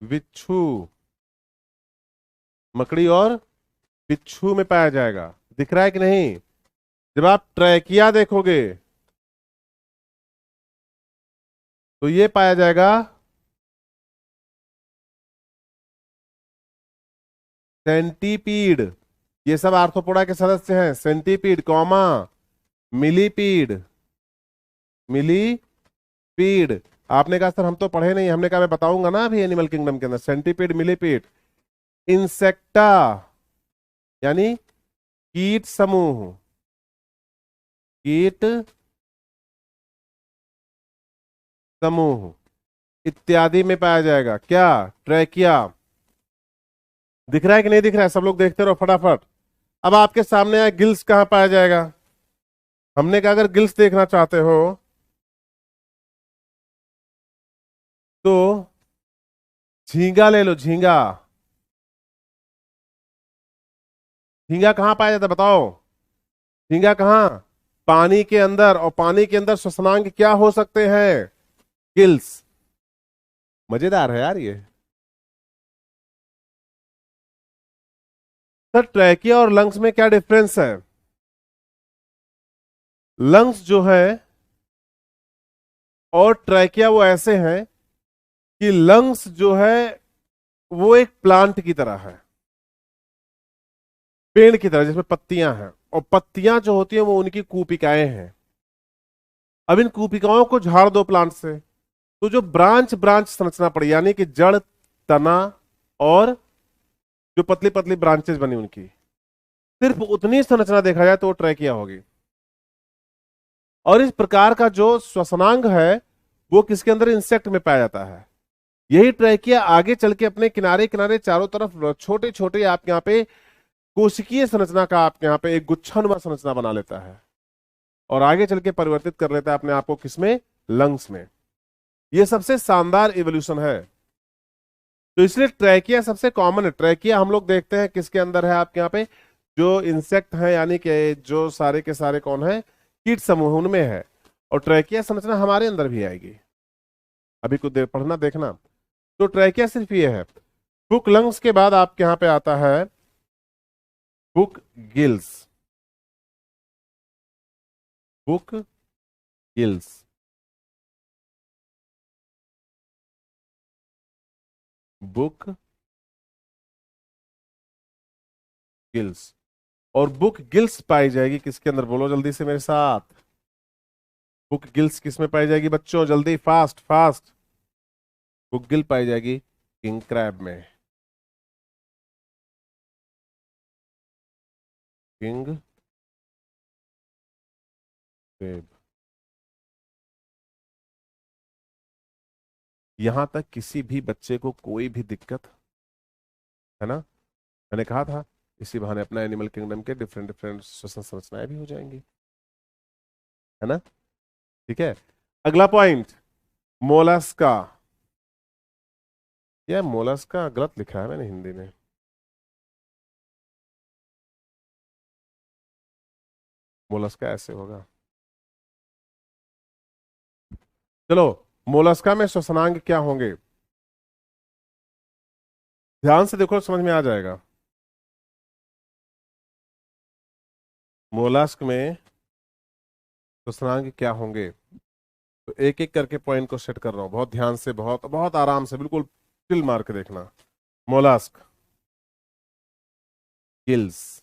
बिच्छू, मकड़ी और बिच्छू में पाया जाएगा। दिख रहा है कि नहीं? जब आप ट्रैकिया देखोगे तो ये पाया जाएगा सेंटीपीड। ये सब आर्थ्रोपोडा के सदस्य हैं। Centipede comma millipede, millipede. आपने कहा सर हम तो पढ़े नहीं, हमने कहा मैं बताऊंगा ना अभी एनिमल किंगडम के अंदर। सेंटीपीड, मिलीपीड, इंसेक्टा यानी कीट समूह, कीट समूह इत्यादि में पाया जाएगा। क्या? ट्रैकिया। दिख रहा है कि नहीं दिख रहा है? सब लोग देखते रहो फटाफट। अब आपके सामने है गिल्स, कहां पाया जाएगा? हमने कहा अगर गिल्स देखना चाहते हो तो झींगा ले लो, झींगा। झींगा कहां पाया जाता है बताओ? झींगा कहां? पानी के अंदर। और पानी के अंदर श्वसनांग क्या हो सकते हैं? गिल्स। मजेदार है यार ये। सर ट्रैकिया और लंग्स में क्या डिफरेंस है? लंग्स जो है और ट्रैकिया वो ऐसे हैं कि लंग्स जो है वो एक प्लांट की तरह है, पेड़ की तरह जिसमें पत्तियां हैं, और पत्तियां जो होती हैं वो उनकी कूपिकाएं हैं। अब इन कूपिकाओं को झाड़ दो प्लांट से, तो जो ब्रांच ब्रांच संरचना पड़ी, यानी कि जड़, तना और जो पतली पतली ब्रांचेस बनी उनकी, सिर्फ उतनी संरचना देखा जाए तो वो ट्रैकिया होगी। और इस प्रकार का जो श्वसनांग है वो किसके अंदर? इंसेक्ट में पाया जाता है। यही ट्रैकिया आगे चल के अपने किनारे किनारे चारों तरफ छोटे छोटे आप यहाँ पे कोशिकीय संरचना का, आप यहाँ पे एक गुच्छानुमा संरचना बना लेता है, और आगे चल के परिवर्तित कर लेता है अपने आप को किसमें? लंग्स में। ये सबसे शानदार इवोल्यूशन है। तो इसलिए ट्रैकिया सबसे कॉमन है। ट्रैकिया हम लोग देखते हैं किसके अंदर है? आपके यहाँ पे जो इंसेक्ट है, यानी कि जो सारे के सारे कौन है? कीट समूह, उनमें है। और ट्रैकिया संरचना हमारे अंदर भी आएगी, अभी कुछ देर पढ़ना देखना। तो ट्रैकिया सिर्फ ये है। बुक लंग्स के बाद आपके यहाँ पे आता है book gills. Book gills, book gills. और बुक गिल्स पाई जाएगी किसके अंदर? बोलो जल्दी से मेरे साथ। बुक गिल्स किस में पाई जाएगी बच्चों? जल्दी, फास्ट फास्ट। बुक गिल पाई जाएगी किंग क्रैब में। King crab. यहां तक किसी भी बच्चे को कोई भी दिक्कत है ना? मैंने कहा था इसी बहाने अपना एनिमल किंगडम के डिफरेंट डिफरेंट श्वसन संरचनाएं भी हो जाएंगी, है ना? ठीक है। अगला पॉइंट, मोलस्का। यह मोलस्का गलत लिखा है मैंने हिंदी में। मोलस्का ऐसे होगा। चलो, मोलस्का में श्वसनांग क्या होंगे? ध्यान से देखो, समझ में आ जाएगा। मोलास्क में श्वसनांग क्या होंगे? तो एक एक करके पॉइंट को सेट कर रहा हूं, बहुत ध्यान से, बहुत बहुत आराम से, बिल्कुल चिल मार के देखना। मोलास्क, गिल्स,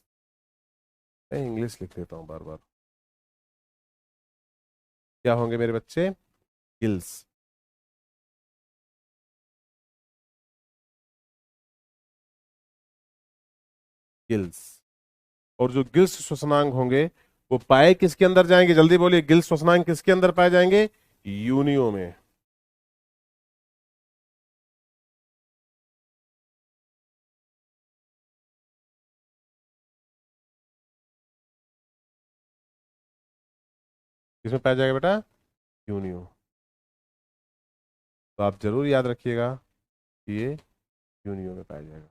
मैं इंग्लिश लिख देता हूँ बार बार। क्या होंगे मेरे बच्चे? गिल्स। गिल्स। और जो गिल्स श्वसनांग होंगे वो पाए किसके अंदर जाएंगे? जल्दी बोलिए, गिल्स श्वसनांग किसके अंदर पाए जाएंगे? यूनियो में। किसमें पाया जाएगा बेटा? यूनियो। तो आप जरूर याद रखिएगा कि ये यूनियो में पाया जाएगा,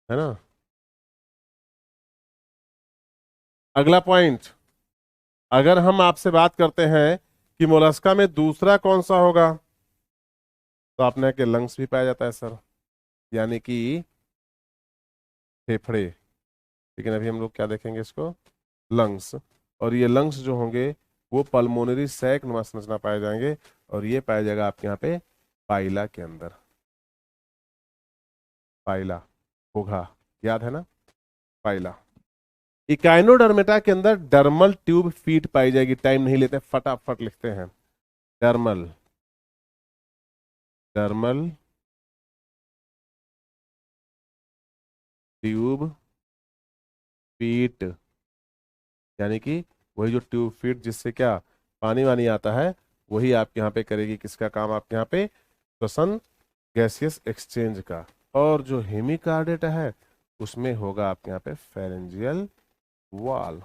है ना। अगला पॉइंट, अगर हम आपसे बात करते हैं कि मोलस्का में दूसरा कौन सा होगा, तो आपने के लंग्स भी पाया जाता है सर, यानी कि फेफड़े। लेकिन अभी हम लोग क्या देखेंगे इसको? लंग्स। और ये लंग्स जो होंगे वो पल्मोनरी सैक नुमा संरचना पाए जाएंगे, और ये पाया जाएगा आपके यहाँ पे पाइला के अंदर। पाइला, होगा, याद है ना? पाइला। इकाइनोडर्मेटा के अंदर डर्मल ट्यूब फीट पाई जाएगी। टाइम नहीं लेते, फटाफट लिखते हैं। डर्मल, डर्मल ट्यूब फीट, यानी कि वही जो ट्यूब फीट जिससे क्या पानी वानी आता है, वही आपके यहाँ पे करेगी किसका काम? आपके यहाँ पे श्वसन गैसियस एक्सचेंज का। और जो हेमिकार्डेटा है उसमें होगा आपके यहाँ पे फेरेंजियल वॉल।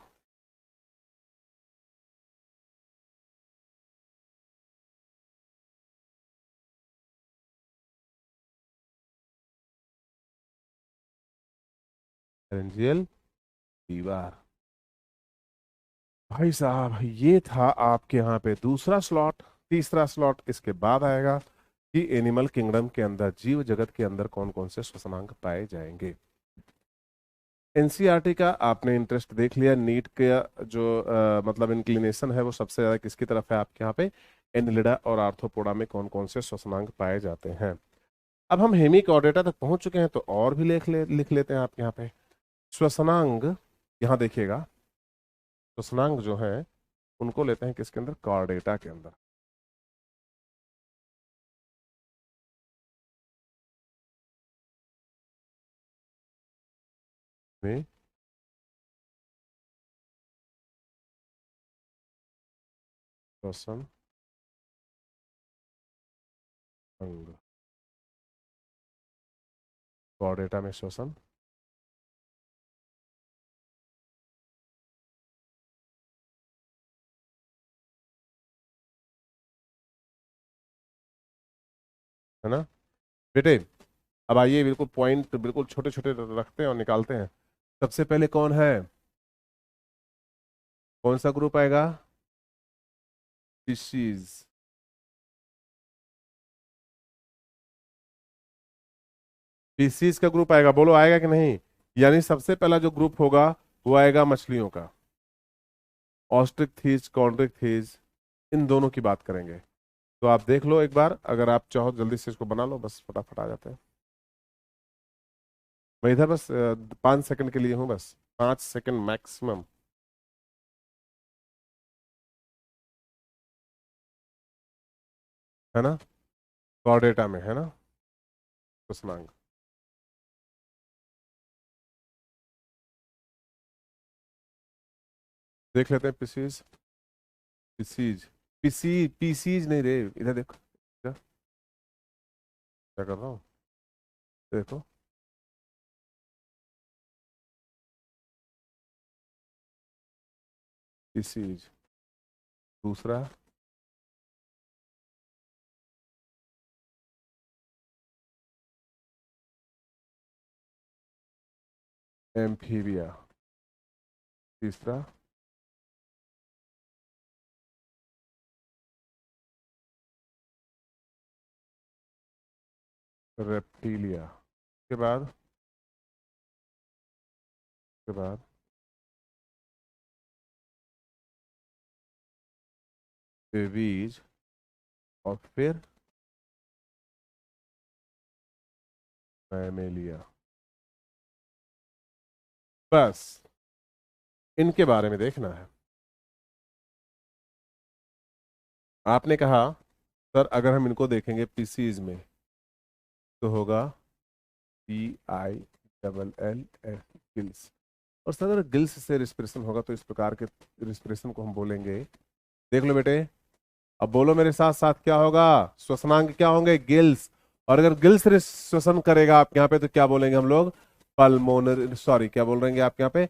फेरेंजियल दीवार। भाई साहब, ये था आपके यहाँ पे दूसरा स्लॉट। तीसरा स्लॉट इसके बाद आएगा कि एनिमल किंगडम के अंदर, जीव जगत के अंदर कौन कौन से श्वसनांग पाए जाएंगे। एनसीईआरटी का आपने इंटरेस्ट देख लिया। नीट का जो मतलब इंक्लिनेशन है वो सबसे ज्यादा किसकी तरफ है आपके यहाँ पे? एनिलिडा और आर्थ्रोपोडा में कौन कौन से श्वसनांग पाए जाते हैं। अब हम हेमिकॉर्डेटा तक पहुंच चुके हैं, तो और भी लिख लेते हैं आपके यहाँ पे श्वसनांग। यहाँ देखिएगा, श्वसनांग जो है उनको लेते हैं किसके अंदर? कॉर्डेटा के अंदर। में श्वसन अंग, कॉर्डेटा में श्वसन। है ना बेटे? अब आइए, बिल्कुल पॉइंट बिल्कुल छोटे छोटे रखते हैं और निकालते हैं। सबसे पहले कौन है? कौन सा ग्रुप आएगा? स्पीशीज। स्पीशीज का ग्रुप आएगा, बोलो आएगा कि नहीं? यानी सबसे पहला जो ग्रुप होगा वो आएगा मछलियों का। ऑस्ट्रिकथीज, कॉन्ड्रिकथीज, इन दोनों की बात करेंगे। तो आप देख लो एक बार, अगर आप चाहो जल्दी से इसको बना लो, बस फटाफट आ जाते हैं। मैं इधर बस 5 सेकंड के लिए हूँ, बस 5 सेकंड मैक्सिमम। है ना? कॉर्डेटा में है ना कुसमांग। देख लेते हैं पीसीज। पीसीज, पीसीज नहीं रे, इधर देखो। क्या क्या कर रहा हूँ? देखो, पीसीज। दूसरा एम्फीबिया। तीसरा रेप्टीलिया। के बाद के बाद बेबीज और फिर मैमेलिया। बस इनके बारे में देखना है। आपने कहा सर अगर हम इनको देखेंगे पीसीज में तो होगा PILL गिल्स। और सर अगर गिल्स से रिस्पिरेशन होगा तो इस प्रकार के रिस्पिरेशन को हम बोलेंगे, देख लो बेटे, अब बोलो मेरे साथ साथ क्या होगा, श्वसनांग क्या होंगे, गिल्स। और अगर गिल्स श्वसन करेगा आप यहाँ पे तो क्या बोलेंगे हम लोग, पल्मोनरी, सॉरी क्या बोल रहे हैं आप यहाँ पे,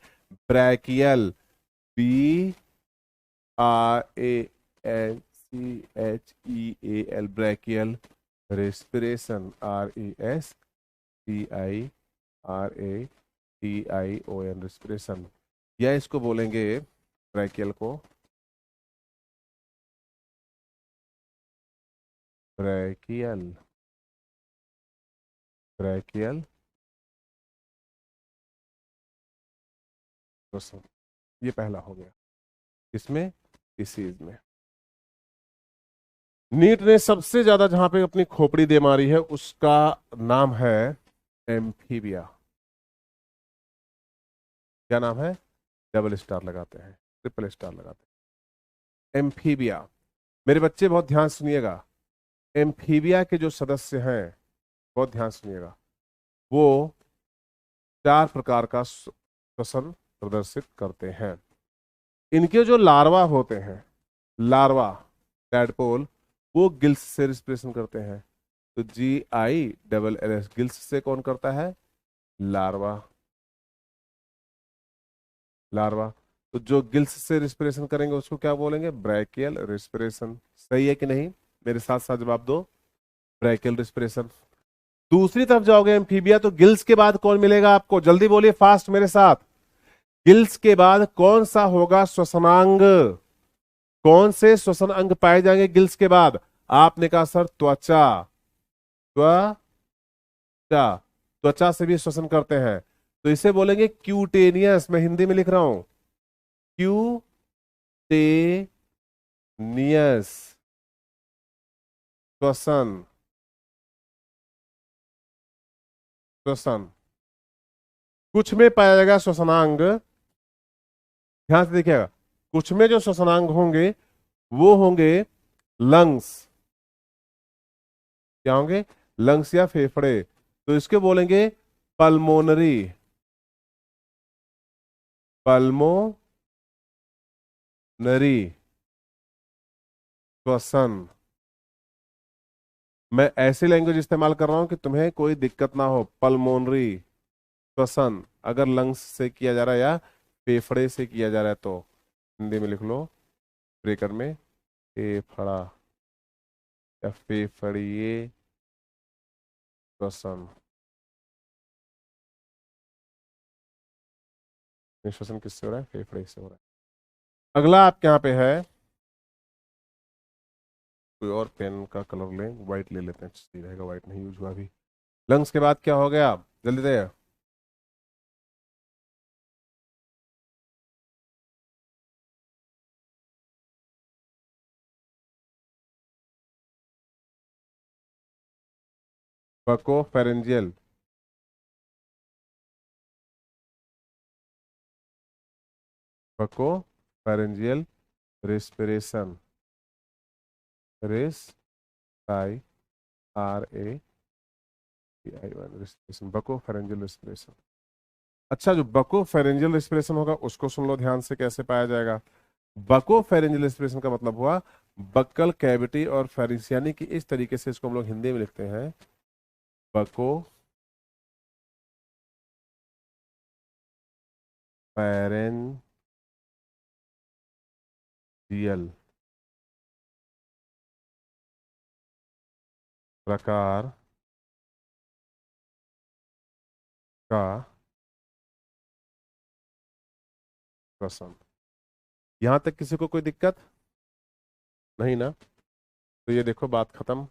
brachial, BRANCHEAL, brachial respiration, RESPIRATION respiration, या इसको बोलेंगे ब्रैकियल को ब्रैकियल ब्रैकियल श्वसन। ये पहला हो गया, इसमें डिसीज में। नीट ने सबसे ज्यादा जहां पे अपनी खोपड़ी दे मारी है उसका नाम है एम्फीबिया। क्या नाम है, डबल स्टार लगाते हैं, ट्रिपल स्टार लगाते हैं, एम्फीबिया। मेरे बच्चे बहुत ध्यान सुनिएगा, एम्फीबिया के जो सदस्य हैं बहुत ध्यान सुनिएगा, वो 4 प्रकार का श्वसन प्रदर्शित करते हैं। इनके जो लार्वा होते हैं, लार्वा टैडपोल, वो गिल्स से रिस्पिरेशन करते हैं। तो GILLS, गिल्स से कौन करता है, लार्वा। लार्वा, तो जो गिल्स से रिस्पिरेशन करेंगे उसको क्या बोलेंगे, ब्रैकियल रिस्पिरेशन। सही है कि नहीं, मेरे साथ साथ जवाब दो, ब्रैकियल रिस्पिरेशन। दूसरी तरफ जाओगे एम्फीबिया, तो गिल्स के बाद कौन मिलेगा आपको, जल्दी बोलिए फास्ट मेरे साथ, गिल्स के बाद कौन सा होगा श्वसनांग, कौन से श्वसन अंग पाए जाएंगे गिल्स के बाद। आपने कहा सर त्वचा, त्वचा, त्वचा से भी श्वसन करते हैं, तो इसे बोलेंगे क्यूटेनियस। मैं हिंदी में लिख रहा हूं, क्यूटेनियस श्वसन, श्वसन। कुछ में पाया जाएगा श्वसनांग, ध्यान से देखिएगा, कुछ में जो श्वसनांग होंगे वो होंगे लंग्स। क्या होंगे, लंग्स या फेफड़े, तो इसके बोलेंगे पल्मोनरी, पल्मोनरी श्वसन। मैं ऐसी लैंग्वेज इस्तेमाल कर रहा हूं कि तुम्हें कोई दिक्कत ना हो। पल्मोनरी श्वसन अगर लंग्स से किया जा रहा है या फेफड़े से किया जा रहा है तो हिंदी में लिख लो ब्रेकर में, फेफड़ा या फेफड़िए श्वसन। श्वसन किससे हो रहा है, फेफड़े से हो रहा है। अगला आपके यहाँ पे है, कोई और पेन का कलर लें, व्हाइट ले लेते हैं, सही रहेगा, व्हाइट नहीं यूज हुआ अभी। लंग्स के बाद क्या हो गया, जल्दी से, बको फेरेंजियल, बको फेरेंजियल रेस्पिरेशन, रेस आई RATI रेस्पिरेशन, बको फेरेंजियल रेस्पिरेशन। अच्छा, जो बको फेरेंजियल रेस्पिरेशन होगा उसको सुन लो ध्यान से, कैसे पाया जाएगा। बको फेरेंजियल रेस्पिरेशन का मतलब हुआ बक्कल कैविटी और फेरिंक्स, यानी कि इस तरीके से इसको हम लोग हिंदी में लिखते हैं, बको फेरेंजियल प्रकार का श्वसन। यहां तक किसी को कोई दिक्कत नहीं ना, तो ये देखो बात खत्म।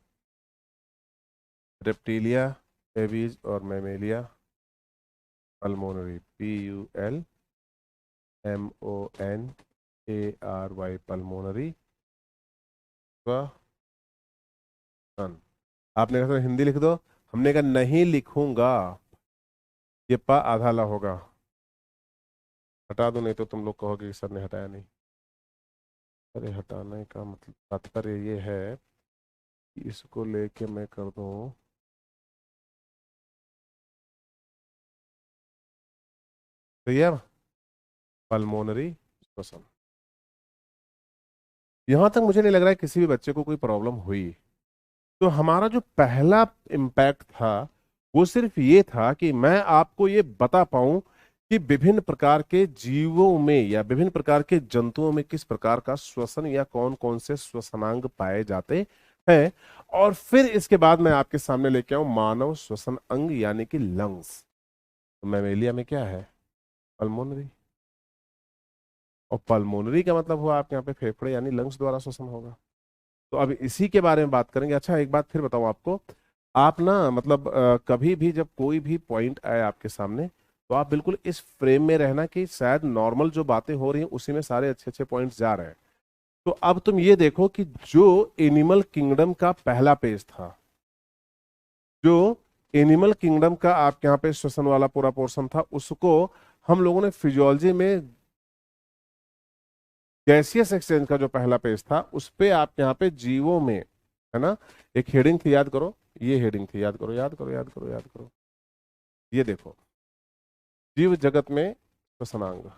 रेप्टीलिया, एवीज और Mammalia, pulmonary, PUL MONARY, pulmonary श्वसन। आपने कहा हिंदी लिख दो, हमने कहा नहीं लिखूंगा, ये पा आधा ला होगा, हटा दो नहीं तो तुम लोग कहोगे कि सर ने हटाया नहीं। अरे हटाने का मतलब तात्पर्य ये है कि इसको लेके मैं कर दूं तो ये पल्मोनरी श्वसन। यहां तक मुझे नहीं लग रहा है किसी भी बच्चे को कोई प्रॉब्लम हुई। तो हमारा जो पहला इम्पैक्ट था वो सिर्फ ये था कि मैं आपको ये बता पाऊं कि विभिन्न प्रकार के जीवों में या विभिन्न प्रकार के जंतुओं में किस प्रकार का श्वसन या कौन कौन से श्वसनांग पाए जाते हैं, और फिर इसके बाद मैं आपके सामने लेके आऊं मानव श्वसन अंग यानी कि लंग्स। तो मैमेलिया में क्या है? पल्मोनरी। और पल्मोनरी का मतलब हुआ आपके यहाँ पे फेफड़े यानी लंग्स द्वारा श्वसन होगा। तो अब इसी के बारे में बात करेंगे। अच्छा एक बात फिर बताऊं आपको, आप ना मतलब कभी भी जब कोई भी पॉइंट आए आपके सामने तो आप बिल्कुल इस फ्रेम में रहना कि शायद नॉर्मल जो बातें हो रही हैं उसी में सारे अच्छे अच्छे पॉइंट्स जा रहे हैं। तो अब तुम ये देखो कि जो एनिमल किंगडम का पहला पेज था, जो एनिमल किंगडम का आपके यहाँ पे श्वसन वाला पूरा पोर्शन था, उसको हम लोगों ने फिजियोलॉजी में गैसियस एक्सचेंज का जो पहला पेज था उस पे आपके यहाँ पे जीवों में, है ना, एक हेडिंग थी, याद करो, ये हेडिंग थी, याद करो याद करो याद करो याद करो, ये देखो, जीव जगत में श्वसनांग।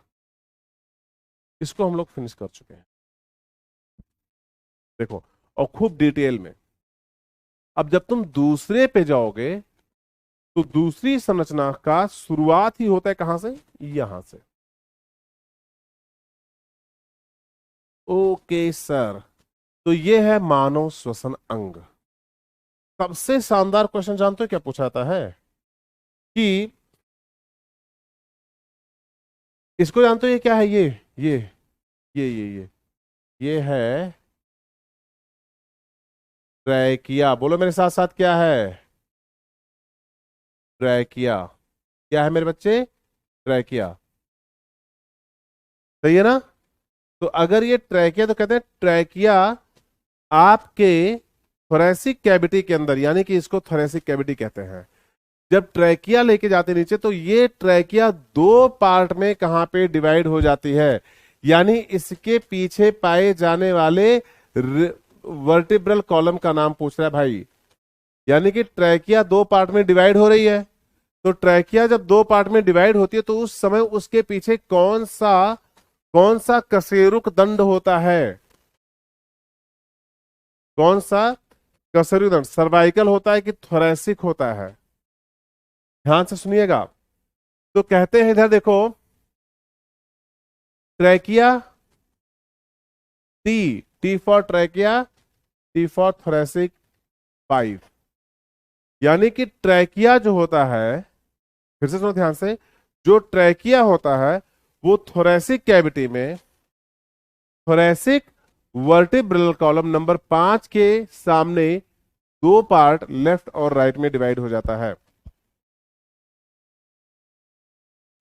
इसको हम लोग फिनिश कर चुके हैं, देखो, और खूब डिटेल में। अब जब तुम दूसरे पे जाओगे तो दूसरी संरचना का शुरुआत ही होता है कहां से? यहां से। ओके सर, तो ये है मानव श्वसन अंग। सबसे शानदार क्वेश्चन जानते हो क्या पूछा जाता है? कि इसको जानते हो ये क्या है? ये ये है ट्रैकिया। बोलो मेरे साथ साथ, क्या है? ट्रैकिया। क्या है मेरे बच्चे? ट्रैकिया। सही है ना? तो अगर ये ट्रैकिया, तो कहते हैं ट्रैकिया आपके थोरेसिक कैविटी के अंदर, यानी कि इसको थोरेसिक कैविटी कहते हैं। जब ट्रैकिया लेके जाते नीचे तो ये ट्रैकिया दो पार्ट में कहां पे डिवाइड हो जाती है, यानी इसके पीछे पाए जाने वाले वर्टिब्रल कॉलम का नाम पूछ रहा है भाई। यानी कि ट्रैकिया दो पार्ट में डिवाइड हो रही है। तो ट्रैकिया जब दो पार्ट में डिवाइड होती है तो उस समय उसके पीछे कौन सा कशेरुक दंड होता है? कौन सा कशेरुक दंड? सर्वाइकल होता है कि थोरेसिक होता है? ध्यान से सुनिएगा। तो कहते हैं, इधर देखो, trachea, T for trachea, T for thoracic 5। यानी कि ट्रैकिया जो होता है, फिर से सुनो ध्यान से, जो ट्रैकिया होता है वो थोरेसिक कैविटी में थोरेसिक वर्टिब्रल कॉलम नंबर 5 के सामने दो पार्ट लेफ्ट और राइट में डिवाइड हो जाता है।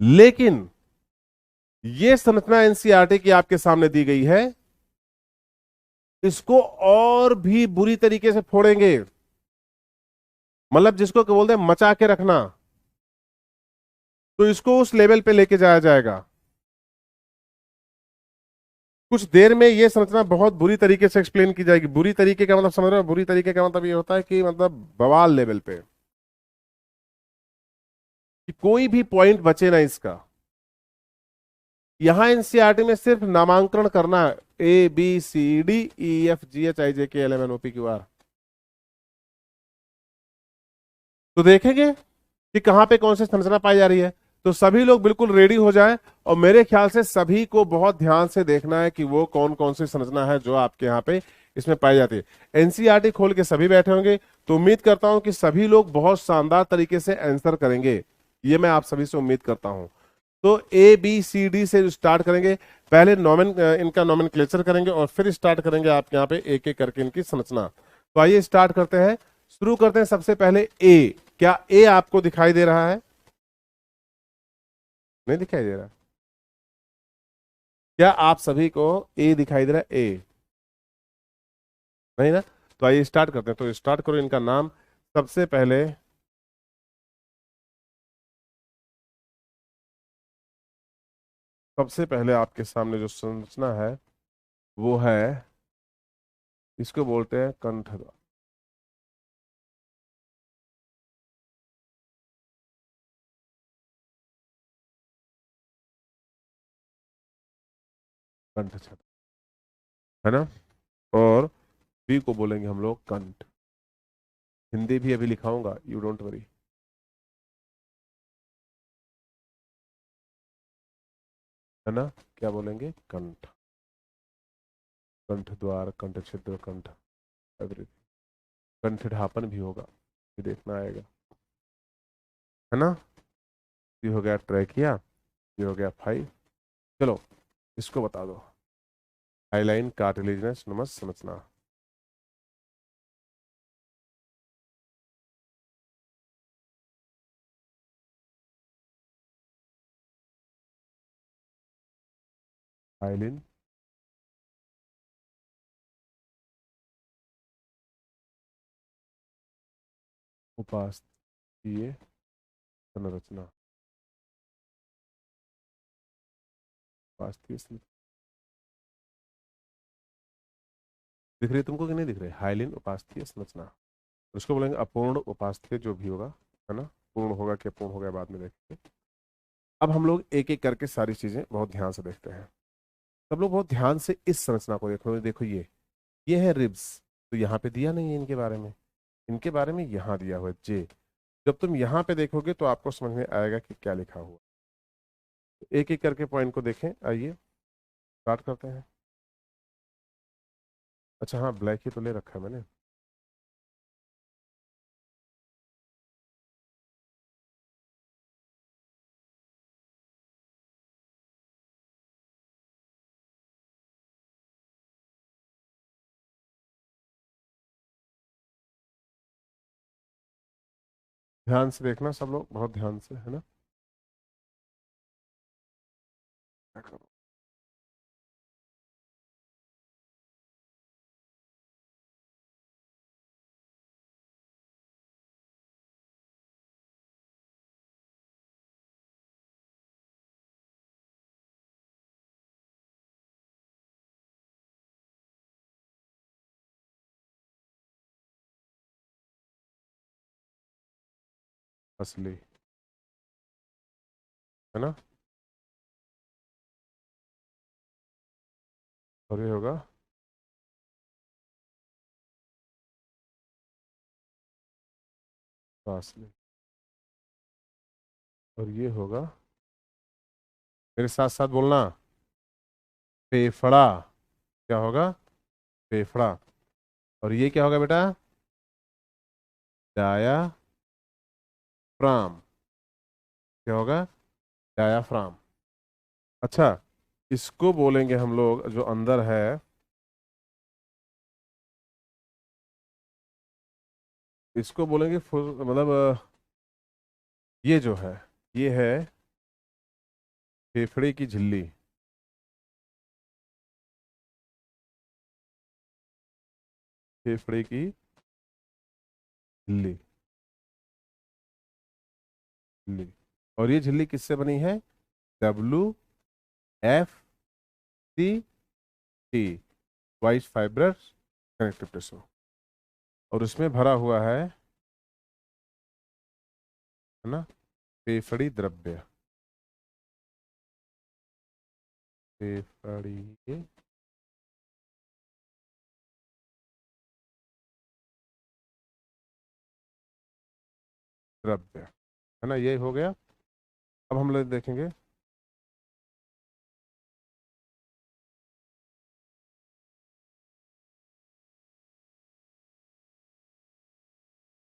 लेकिन ये संरचना एनसीईआरटी की आपके सामने दी गई है, इसको और भी बुरी तरीके से फोड़ेंगे, मतलब जिसको बोलते हैं मचा के रखना। तो इसको उस लेवल पे लेके जाया जाएगा। कुछ देर में ये संरचना बहुत बुरी तरीके से एक्सप्लेन की जाएगी। बुरी तरीके का मतलब समझ रहे हो? बुरी तरीके का मतलब ये होता है कि मतलब बवाल लेवल पे, कि कोई भी पॉइंट बचे ना इसका। यहां एनसीईआरटी में सिर्फ नामांकन करना है, ABCDEFGHIJKLMNOPQR। तो देखेंगे कि कहां पे कौन सी संरचना पाई जा रही है। तो सभी लोग बिल्कुल रेडी हो जाएं, और मेरे ख्याल से सभी को बहुत ध्यान से देखना है कि वो कौन कौन सी संरचना है जो आपके यहाँ पे इसमें पाई जाती है। एनसीईआरटी खोल के सभी बैठे होंगे, तो उम्मीद करता हूं कि सभी लोग बहुत शानदार तरीके से आंसर करेंगे, ये मैं आप सभी से उम्मीद करता हूं। तो ABCD से स्टार्ट करेंगे, पहले इनका नॉमेनक्लेचर करेंगे और फिर स्टार्ट करेंगे आपके यहाँ पे एक एक करके इनकी संरचना। तो आइए स्टार्ट करते हैं, शुरू करते हैं। सबसे पहले ए। क्या ए आपको दिखाई दे रहा है? नहीं दिखाई दे रहा? क्या आप सभी को ए दिखाई दे रहा है? ए नहीं ना? तो आइए स्टार्ट करते हैं। तो स्टार्ट करो इनका नाम। सबसे पहले आपके सामने जो संरचना है वो है, इसको बोलते हैं कंठद्वार। कंठ छेद, है ना? और बी को बोलेंगे हम लोग कंठ। हिंदी भी अभी लिखाऊंगा, यू डोंट वरी। है ना? क्या बोलेंगे? कंठ, कंठ द्वार, कंठ छिद्र, कंठ एवरीथिंग। कंठ ढापन भी होगा, ये देखना आएगा। है ना? ये हो गया ट्रैकिया, ये हो गया फाइव। चलो इसको बता दो। हाईलाइन कार्टिलेजिनस नमस संरचना। हाइलिन उपास्थीय संरचना, उपास्थीय संरचना। दिख रही है तुमको कि नहीं दिख रही? हाइलिन उपास्थीय संरचना। उसको बोलेंगे अपूर्ण उपास्थीय जो भी होगा। है ना? पूर्ण होगा क्या पूर्ण होगा बाद में देखेंगे। अब हम लोग एक एक करके सारी चीजें बहुत ध्यान से देखते हैं। सब लोग बहुत ध्यान से इस संरचना को देखो। देखो ये है रिब्स। तो यहाँ पे दिया नहीं है इनके बारे में। इनके बारे में यहाँ दिया हुआ है जे। जब तुम यहाँ पे देखोगे तो आपको समझ में आएगा कि क्या लिखा हुआ। एक एक करके पॉइंट को देखें। आइए स्टार्ट करते हैं। अच्छा हाँ, ब्लैक ही तो ले रखा है मैंने। ध्यान से देखना सब लोग, बहुत ध्यान से। है ना? असली, है ना? और ये होगा असली। और ये होगा, मेरे साथ साथ बोलना, फेफड़ा। क्या होगा? फेफड़ा। और ये क्या होगा बेटा? डायाफ्राम। क्या होगा? डायाफ्राम। अच्छा, इसको बोलेंगे हम लोग जो अंदर है, इसको बोलेंगे मतलब ये जो है, ये है फेफड़े की झिल्ली। फेफड़े की झिल्ली, झिल्ली। और ये झिल्ली किससे बनी है? WFCT, white fibrous connective tissue. और उसमें भरा हुआ है ना, फेफड़ी द्रव्य। फेफड़ी द्रव्य, है ना? ये हो गया। अब हम लोग देखेंगे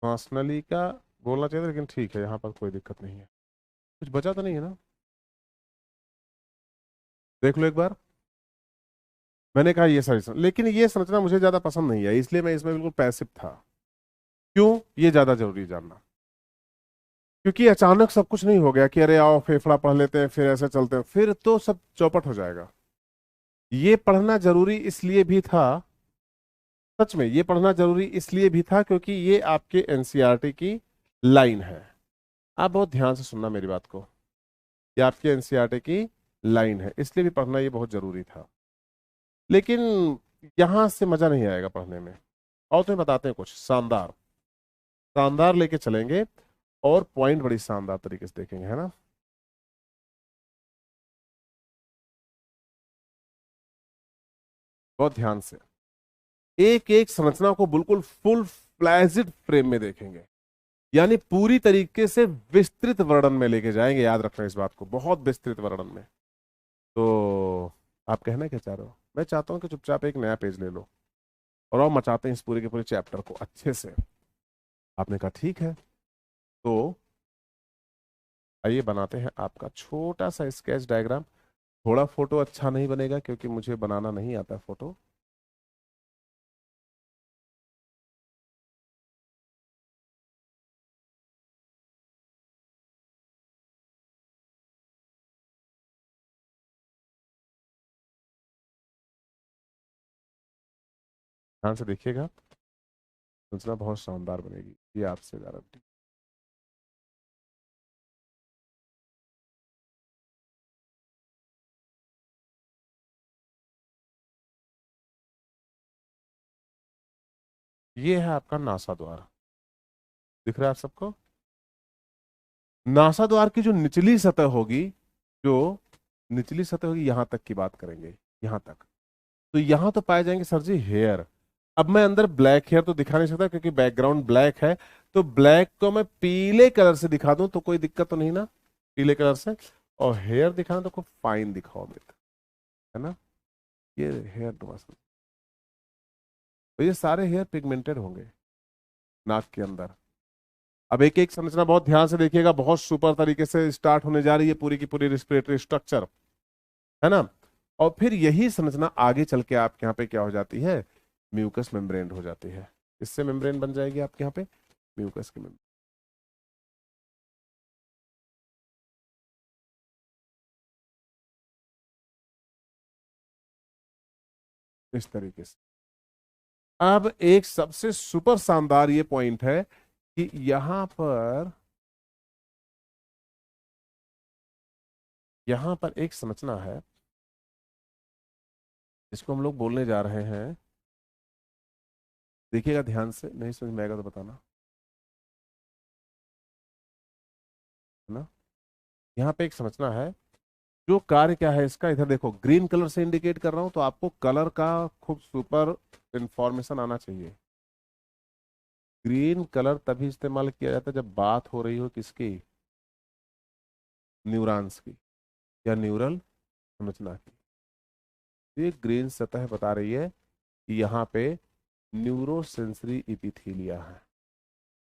श्वास नली का। बोलना चाहिए था, लेकिन ठीक है, यहाँ पर कोई दिक्कत नहीं है। कुछ बचा तो नहीं है ना? देख लो एक बार। मैंने कहा ये सारी लेकिन ये संरचना मुझे ज्यादा पसंद नहीं है, इसलिए मैं इसमें बिल्कुल पैसिव था। क्यों? ये ज्यादा जरूरी जानना। क्योंकि अचानक सब कुछ नहीं हो गया कि अरे आओ फेफड़ा पढ़ लेते हैं फिर ऐसे चलते हैं, फिर तो सब चौपट हो जाएगा। ये पढ़ना जरूरी इसलिए भी था, सच में ये पढ़ना जरूरी इसलिए भी था क्योंकि ये आपके एनसीईआरटी की लाइन है। आप बहुत ध्यान से सुनना मेरी बात को, ये आपके एनसीईआरटी की लाइन है, इसलिए भी पढ़ना ये बहुत जरूरी था। लेकिन यहां से मजा नहीं आएगा पढ़ने में। और तुम्हें बताते हैं कुछ शानदार, शानदार लेके चलेंगे और पॉइंट बड़ी शानदार तरीके से देखेंगे, है ना। बहुत ध्यान से एक एक संरचना को बिल्कुल फुल फ्लैजिड फ्रेम में देखेंगे, यानी पूरी तरीके से विस्तृत वर्णन में लेके जाएंगे। याद रखना इस बात को, बहुत विस्तृत वर्णन में। तो आप कहना क्या चाह रहे हो? मैं चाहता हूं कि चुपचाप एक नया पेज ले लो और हम मचाते हैं इस पूरे के पूरे चैप्टर को अच्छे से। आपने कहा ठीक है, तो आइए बनाते हैं आपका छोटा सा स्केच डायग्राम। थोड़ा फोटो अच्छा नहीं बनेगा क्योंकि मुझे बनाना नहीं आता फोटो। ध्यान से देखिएगा, सूचना बहुत शानदार बनेगी, ये आपसे गारंटी। ये है आपका नासा द्वार, दिख रहा है आप सबको? नासा द्वार की जो निचली सतह होगी, जो निचली सतह होगी, यहां तक की बात करेंगे, यहां तक। तो यहां तो पाए जाएंगे सर जी हेयर। अब मैं अंदर ब्लैक हेयर तो दिखा नहीं सकता क्योंकि बैकग्राउंड ब्लैक है, तो ब्लैक को मैं पीले कलर से दिखा दूं तो कोई दिक्कत तो नहीं ना, पीले कलर से। और हेयर दिखाना तो खूब फाइन दिखाओ मेरे, है ना। ये हेयर तो ये सारे हेयर पिगमेंटेड होंगे नाक के अंदर। अब एक एक संरचना बहुत ध्यान से देखिएगा, बहुत सुपर तरीके से स्टार्ट होने जा रही है पूरी की पूरी रिस्पिरेटरी स्ट्रक्चर, है ना। और फिर यही संरचना आगे चल के आपके यहाँ पे क्या हो जाती है, म्यूकस मेम्ब्रेन हो जाती है। इससे मेम्ब्रेन बन जाएगी आपके यहाँ पे, म्यूकस की मेम्ब्रेन, इस तरीके से। अब एक सबसे सुपर शानदार ये पॉइंट है कि यहां पर एक संरचना है जिसको हम लोग बोलने जा रहे हैं। देखिएगा ध्यान से, नहीं समझ में आएगा तो बताना, है ना। यहाँ पे एक संरचना है, जो कार्य क्या है इसका, इधर देखो ग्रीन कलर से इंडिकेट कर रहा हूं, तो आपको कलर का खूब सुपर इंफॉर्मेशन आना चाहिए। ग्रीन कलर तभी इस्तेमाल किया जाता है जब बात हो रही हो किसकी, न्यूरॉन्स की या न्यूरल संरचना की। ये ग्रीन सतह बता रही है कि यहाँ पे न्यूरोसेंसरी इपिथीलिया है,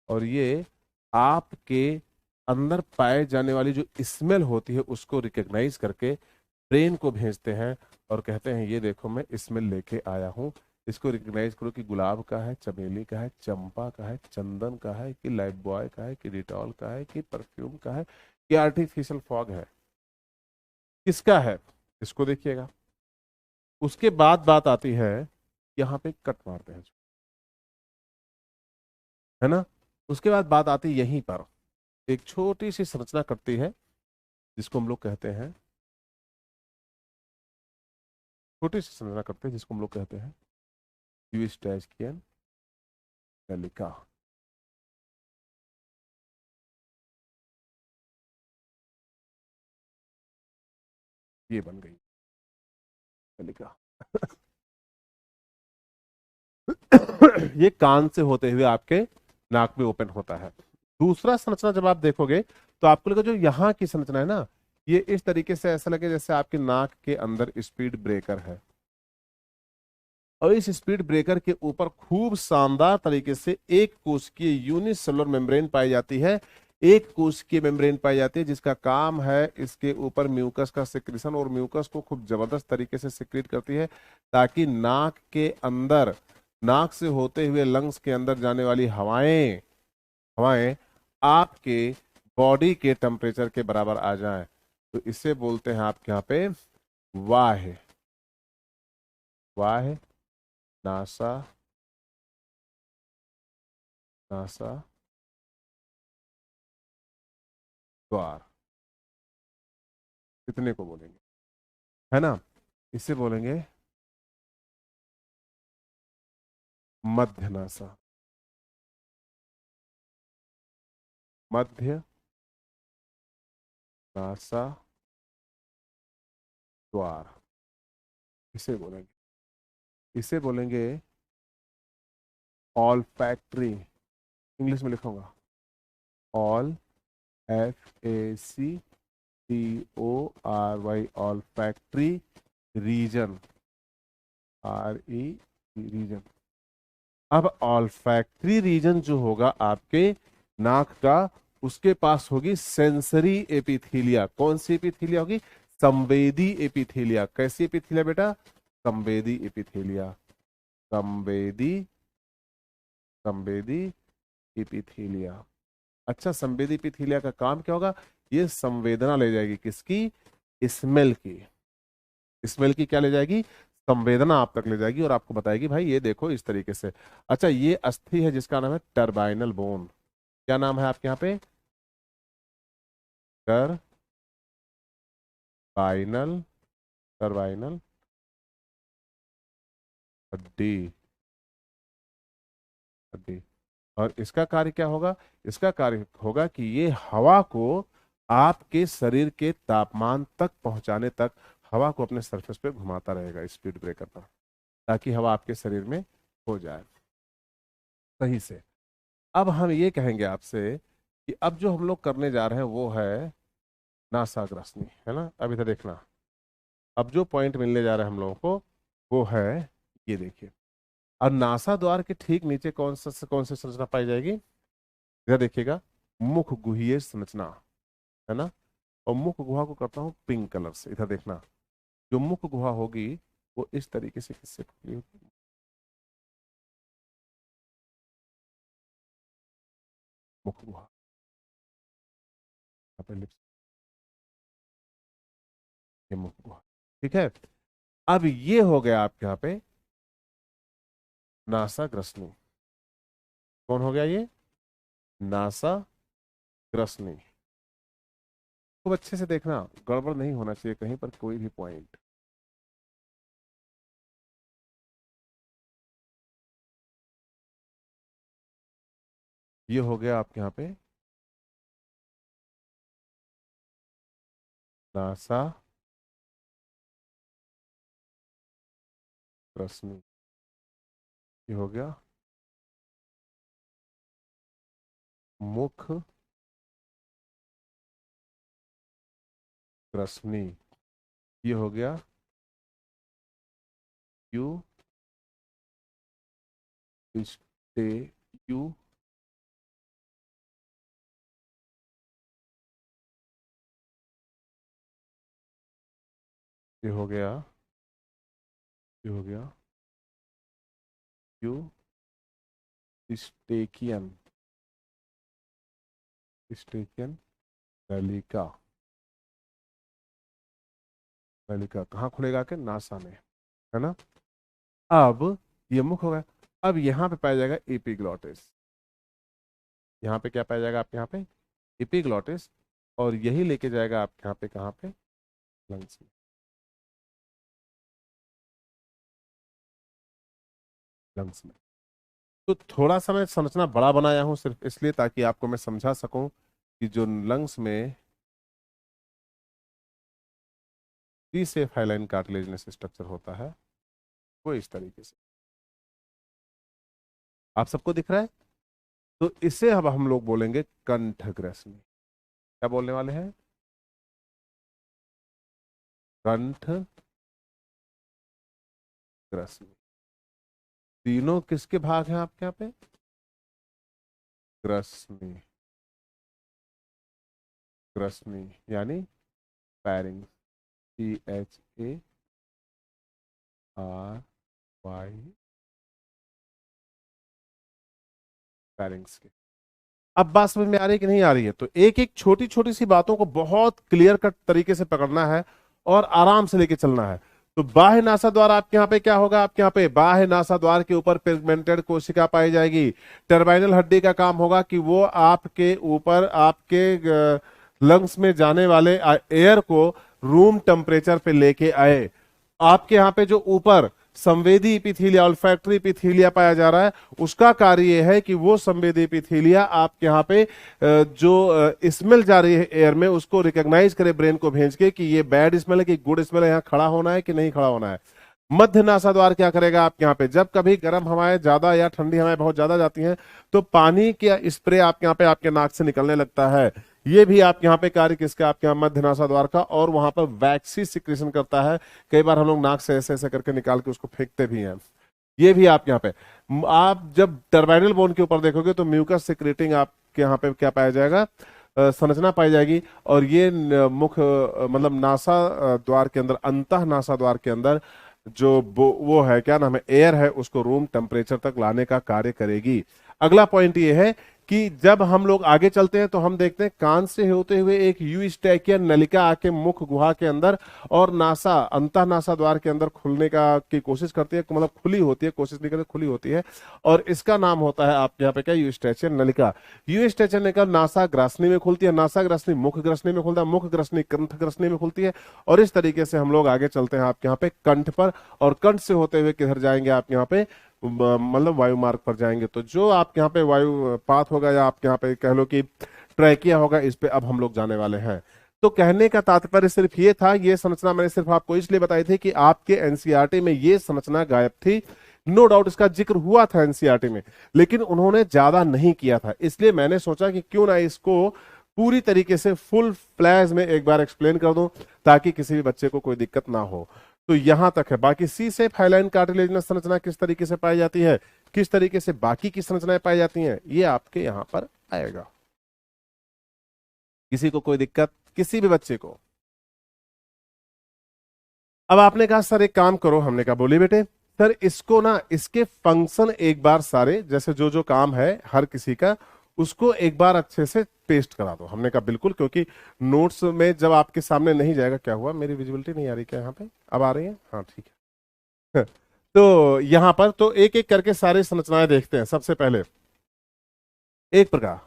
और ये आपके अंदर पाए जाने वाली जो स्मेल होती है उसको रिकग्नाइज करके ब्रेन को भेजते हैं और कहते हैं ये देखो मैं स्मेल लेके आया हूँ, इसको रिकग्नाइज करो कि गुलाब का है, चमेली का है, चंपा का है, चंदन का है, कि लाइफ बॉय का है, कि डिटॉल का है, कि परफ्यूम का है, कि आर्टिफिशियल फॉग है, किसका है, इसको देखिएगा। उसके बाद बात आती है, यहाँ पे कट मारते हैं, है ना। उसके बाद बात आती है यहीं पर एक छोटी सी संरचना करती है जिसको हम लोग कहते हैं, छोटी सी संरचना करते हैं जिसको हम लोग कहते हैं यूस्टैचियन नलिका। ये बन गई नलिका। ये कान से होते हुए आपके नाक में ओपन होता है। दूसरा संरचना जब आप देखोगे तो आपको लगेगा जो यहाँ की संरचना है ना, ये इस तरीके से ऐसा लगे जैसे आपके नाक के अंदर स्पीड ब्रेकर है, और इस स्पीड ब्रेकर के ऊपर खूब शानदार तरीके से एक कोशिकीय यूनिसेलुलर मेम्ब्रेन पाई जाती है। एक कोशिकीय मेम्ब्रेन पाई जाती है जिसका काम है इसके ऊपर म्यूकस का सिक्रीशन, और म्यूकस को खूब जबरदस्त तरीके से सिक्रीट करती है ताकि नाक के अंदर, नाक से होते हुए लंग्स के अंदर जाने वाली हवाएं हवाएं आपके बॉडी के टेम्परेचर के बराबर आ जाएं। तो इसे बोलते हैं आपके यहाँ पे वाह। वाह नासा नासा द्वार, कितने को बोलेंगे, है ना। इसे बोलेंगे मध्य नासा, मध्य नासा द्वार, इसे बोलेंगे, इसे बोलेंगे ऑल फैक्ट्री, इंग्लिश में लिखूंगा ऑल, FACTORY, olfactory region, region. अब ऑल्फैक्टरी रीजन जो होगा आपके नाक का, उसके पास होगी सेंसरी एपिथीलिया। कौन सी एपिथीलिया होगी? संवेदी एपिथीलिया। कैसी एपिथीलिया बेटा? संवेदी एपिथीलिया, संवेदी, संवेदी एपिथीलिया। अच्छा, संवेदी एपिथीलिया का काम क्या होगा? ये संवेदना ले जाएगी, किसकी? स्मेल की। स्मेल की क्या ले जाएगी? संवेदना आप तक ले जाएगी और आपको बताएगी भाई ये देखो इस तरीके से। अच्छा, ये अस्थि है जिसका नाम है टर्बाइनल बोन। क्या नाम है आपके यहाँ पे? टर्बाइनल, टर्बाइनल हड्डी, हड्डी। और इसका कार्य क्या होगा? इसका कार्य होगा कि ये हवा को आपके शरीर के तापमान तक पहुंचाने तक हवा को अपने सरफेस पे घुमाता रहेगा स्पीड ब्रेकर पर, ताकि हवा आपके शरीर में हो जाए सही से। अब हम ये कहेंगे आपसे कि अब जो हम लोग करने जा रहे हैं वो है नासाग्रसनी, है ना। अभी तो देखना, अब जो पॉइंट मिलने जा रहा है हम लोगों को वो है, ये देखिए। और नासा द्वार के ठीक नीचे कौन सी संरचना पाई जाएगी? इधर देखिएगा, मुख गुहीय संरचना, है ना। और मुख गुहा को करता हूँ पिंक कलर से। इधर देखना, जो मुख गुहा होगी वो इस तरीके से किससे खुली होगी? मुख गुहा, यहाँ पे लिप्स, ये मुख गुहा, ठीक है। अब ये हो गया आपके यहाँ पे नासा ग्रसनी। कौन हो गया ये? नासा ग्रसनी। खूब अच्छे से देखना, गड़बड़ नहीं होना चाहिए कहीं पर कोई भी पॉइंट। ये हो गया आपके यहाँ पे नासा ग्रसनी, ये हो गया मुख ग्रसनी, ये हो गया यू स्टे यू, ये हो गया, ये हो गया यू स्टेकियन, स्टेकियन नलिका। नलिका कहाँ खुलेगा? के नासा में, है ना। अब ये मुख हो गया। अब यहाँ पे पाया जाएगा एपिग्लॉटिस। यहाँ पे क्या पाया जाएगा आपके यहाँ पे? एपिग्लॉटिस। और यही लेके जाएगा आपके यहाँ पे, कहाँ पे? लंग्स में, लंग्स में। तो थोड़ा सा मैं संरचना बड़ा बनाया हूँ सिर्फ इसलिए ताकि आपको मैं समझा सकूं कि जो लंग्स में टी से फाइलाइन कार्टिलेजिनस स्ट्रक्चर होता है वो इस तरीके से आप सबको दिख रहा है। तो इसे अब हम लोग बोलेंगे कंठग्रसनी। क्या बोलने वाले हैं? कंठग्रसनी। तीनों किसके भाग हैं आपके यहाँ पे? ग्रसनी, ग्रसनी यानी पैरिंग, CHARY, पैरिंग्स के। अब बात समझ में आ रही है कि नहीं आ रही है? तो एक एक छोटी छोटी सी बातों को बहुत क्लियर कट तरीके से पकड़ना है और आराम से लेके चलना है। तो बाह्य नासा द्वार आपके यहाँ पे क्या होगा, आपके यहाँ पे बाह्य नासा द्वार के ऊपर पिगमेंटेड कोशिका पाई जाएगी। टर्बाइनल हड्डी का काम होगा कि वो आपके ऊपर आपके लंग्स में जाने वाले एयर को रूम टेम्परेचर पे लेके आए। आपके यहाँ पे जो ऊपर संवेदी इपिथीलिया, ऑल्फैक्टरी इपिथीलिया पाया जा रहा है, उसका कार्य यह है कि वो संवेदी इपिथीलिया आपके यहाँ पे जो स्मेल जा रही है एयर में, उसको रिकॉग्नाइज करे ब्रेन को भेज के कि ये बैड स्मेल है कि गुड स्मेल है, यहाँ खड़ा होना है कि नहीं खड़ा होना है। मध्य नासा द्वार क्या करेगा आपके यहाँ पे, जब कभी गर्म हवाएं ज्यादा या ठंडी हवाएं बहुत ज्यादा जाती हैं तो पानी का स्प्रे आपके यहाँ पे आपके नाक से निकलने लगता है। ये भी आपके यहाँ पे कार्य किसका, आपके यहाँ मध्य नासा द्वार का, और वहां पर वैक्सी सिक्रेशन करता है। कई बार हम लोग नाक से ऐसे ऐसे करके निकाल के उसको फेंकते भी हैं। ये भी आपके यहाँ पे, आप जब टर्बाइनल बोन के ऊपर देखोगे तो म्यूकस सिक्रेटिंग आपके यहाँ पे क्या पाया जाएगा, संरचना पाई जाएगी। और ये मुख मतलब नासा द्वार के अंदर, अंतः नासा द्वार के अंदर जो वो है, क्या नाम है, एयर है, उसको रूम टेम्परेचर तक लाने का कार्य करेगी। अगला पॉइंट ये है कि जब हम लोग आगे चलते हैं तो हम देखते हैं कान से होते हुए एक यू स्टैकियन नलिका आके मुख गुहा के अंदर और नासा, अंतः नासा द्वार के अंदर खुलने का की कोशिश करती है, मतलब खुली होती है, कोशिश नहीं करती, खुली होती है। और इसका नाम होता है आपके यहाँ पे क्या, यू स्टैचियन नलिका। यू स्टैचियन नलिका नासा ग्रासनी में खुलती है, नासा ग्रासनी मुख ग्रसनी में खुलता है, मुख ग्रसनी कंठ ग्रसनी में खुलती है। और इस तरीके से हम लोग आगे चलते हैं आपके यहाँ पे कंठ पर, और कंठ से होते हुए किधर जाएंगे आपके यहाँ पे, मतलब वायु मार्ग पर जाएंगे। तो जो आपके यहाँ पे वायु पाथ होगा, या आपके यहाँ पे कह लो कि ट्रैकिया होगा, इस पे अब हम लोग जाने वाले हैं। तो कहने का तात्पर्य सिर्फ ये था, ये संरचना मैंने सिर्फ आपको इसलिए बताई थी कि आपके एनसीईआरटी में ये संरचना गायब थी। नो डाउट इसका जिक्र हुआ था एनसीईआरटी में, लेकिन उन्होंने ज्यादा नहीं किया था। इसलिए मैंने सोचा कि क्यों ना इसको पूरी तरीके से फुल फ्लैश में एक बार एक्सप्लेन कर दूं, ताकि किसी भी बच्चे को कोई दिक्कत ना हो। तो यहां तक है। बाकी सी से हाइलाइन कार्टिलेजिनस संरचना किस तरीके से पाई जाती है, किस तरीके से बाकी की संरचनाएं पाई जाती हैं, ये आपके यहां पर आएगा। किसी को कोई दिक्कत, किसी भी बच्चे को? अब आपने कहा सर एक काम करो, हमने कहा बोलिए बेटे। सर इसको ना, इसके फंक्शन एक बार सारे, जैसे जो जो काम है हर किसी का, उसको एक बार अच्छे से पेस्ट करा दो। हमने कहा बिल्कुल, क्योंकि नोट्स में जब आपके सामने नहीं जाएगा। क्या हुआ, मेरी विजिबिलिटी नहीं आ रही क्या यहाँ पे? अब आ रही है, हाँ ठीक है। तो यहां पर तो एक एक करके सारे संरचनाएं देखते हैं। सबसे पहले एक प्रकार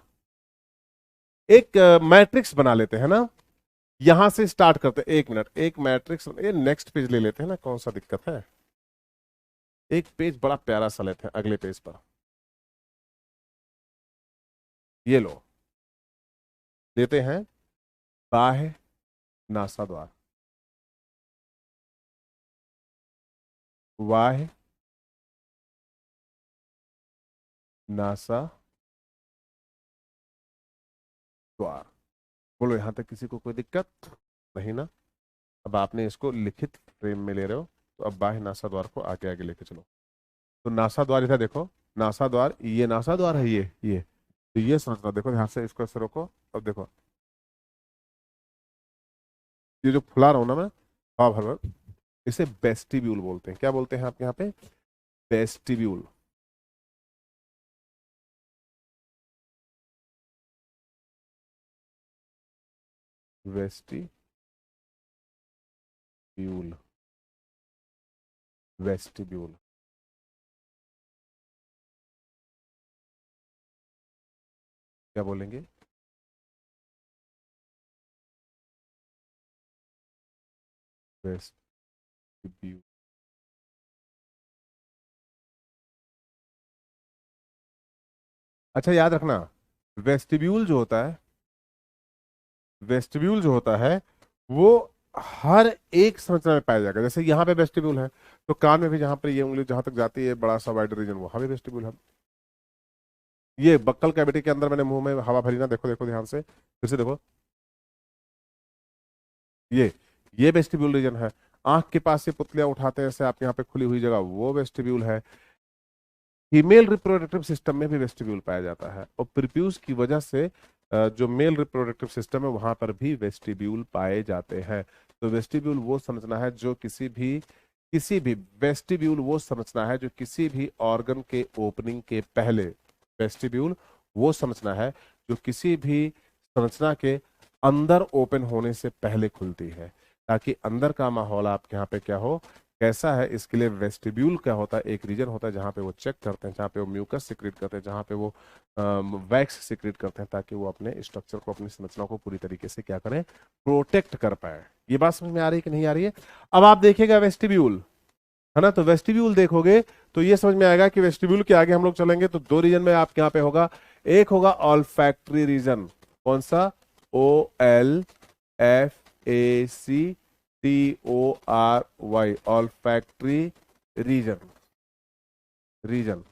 एक मैट्रिक्स बना लेते हैं ना, यहां से स्टार्ट करते हैं। एक मिनट, एक मैट्रिक्स, ये नेक्स्ट पेज ले लेते हैं ना, कौन सा दिक्कत है। एक पेज बड़ा प्यारा सा लेते हैं अगले पेज पर, ये लो, लेते हैं बाह्य नासा द्वार, बाह्य नासा द्वार। बोलो यहां तक किसी को कोई दिक्कत नहीं ना? अब आपने इसको लिखित फ्रेम में ले रहे हो, तो अब बाह्य नासा द्वार को आगे आगे लेके चलो। तो नासा द्वार इधर देखो, नासा द्वार, ये नासा द्वार है, ये तो ये संरचना देखो ध्यान से, इसको ऐसे रोको। अब देखो ये जो फुला रहा हूं ना मैं, हवा भर भर, इसे वेस्टिब्यूल बोलते हैं। क्या बोलते हैं आपके यहाँ पे? वेस्टिब्यूल। Vestibule, vestibule. क्या बोलेंगे? वेस्टिब्यूल। अच्छा याद रखना, वेस्टिब्यूल जो होता है, वेस्टिब्यूल जो होता है वो हर एक संरचना में पाया जाएगा। जैसे यहाँ पे वेस्टिब्यूल है, तो कान में भी जहां पर ये उंगली जहां तक जाती है, बड़ा सा वाइड रीजन, वहां भी वेस्टिब्यूल है। ये बक्कल कैविटी के अंदर मैंने मुंह में हवा भरी ना, देखो देखो ध्यान से, फिर से देखो, ये वेस्टिब्यूल रीजन है। आंख के पास से पुतलियां उठाते हैं ऐसे, आपके यहाँ पे खुली हुई जगह, वो वेस्टिब्यूल है। फीमेल रिप्रोडक्टिव सिस्टम में भी वेस्टिब्यूल पाया जाता है, और प्रीप्यूस की वजह से जो मेल रिप्रोडक्टिव सिस्टम है वहां पर भी वेस्टिब्यूल पाए जाते हैं। तो वेस्टिब्यूल वो संरचना है जो किसी भी वेस्टिब्यूल वो संरचना है जो किसी भी ऑर्गन के ओपनिंग के पहले, वेस्टिब्यूल वो संरचना है जो किसी भी संरचना के अंदर ओपन होने से पहले खुलती है, ताकि अंदर का माहौल आपके यहाँ पे क्या हो, कैसा है, इसके लिए वेस्टिब्यूल क्या होता है, एक रीजन होता है जहाँ पे वो चेक करते हैं, जहाँ पे वो म्यूकस सिक्रेट करते हैं, जहाँ पे वो वैक्स सिक्रेट करते हैं, ताकि वो अपने स्ट्रक्चर को, अपनी संरचना को पूरी तरीके से क्या करें, प्रोटेक्ट कर पाए। ये बात समझ में आ रही है कि नहीं आ रही है? अब आप देखिएगा वेस्टिब्यूल, है ना, तो वेस्टिब्यूल देखोगे तो ये समझ में आएगा कि वेस्टिब्यूल के आगे हम लोग चलेंगे तो दो रीजन में आपके यहाँ पे होगा। एक होगा ऑल्फैक्टरी रीजन, कौन सा, OLFACTORY, ऑल्फैक्टरी रीजन, रीजन।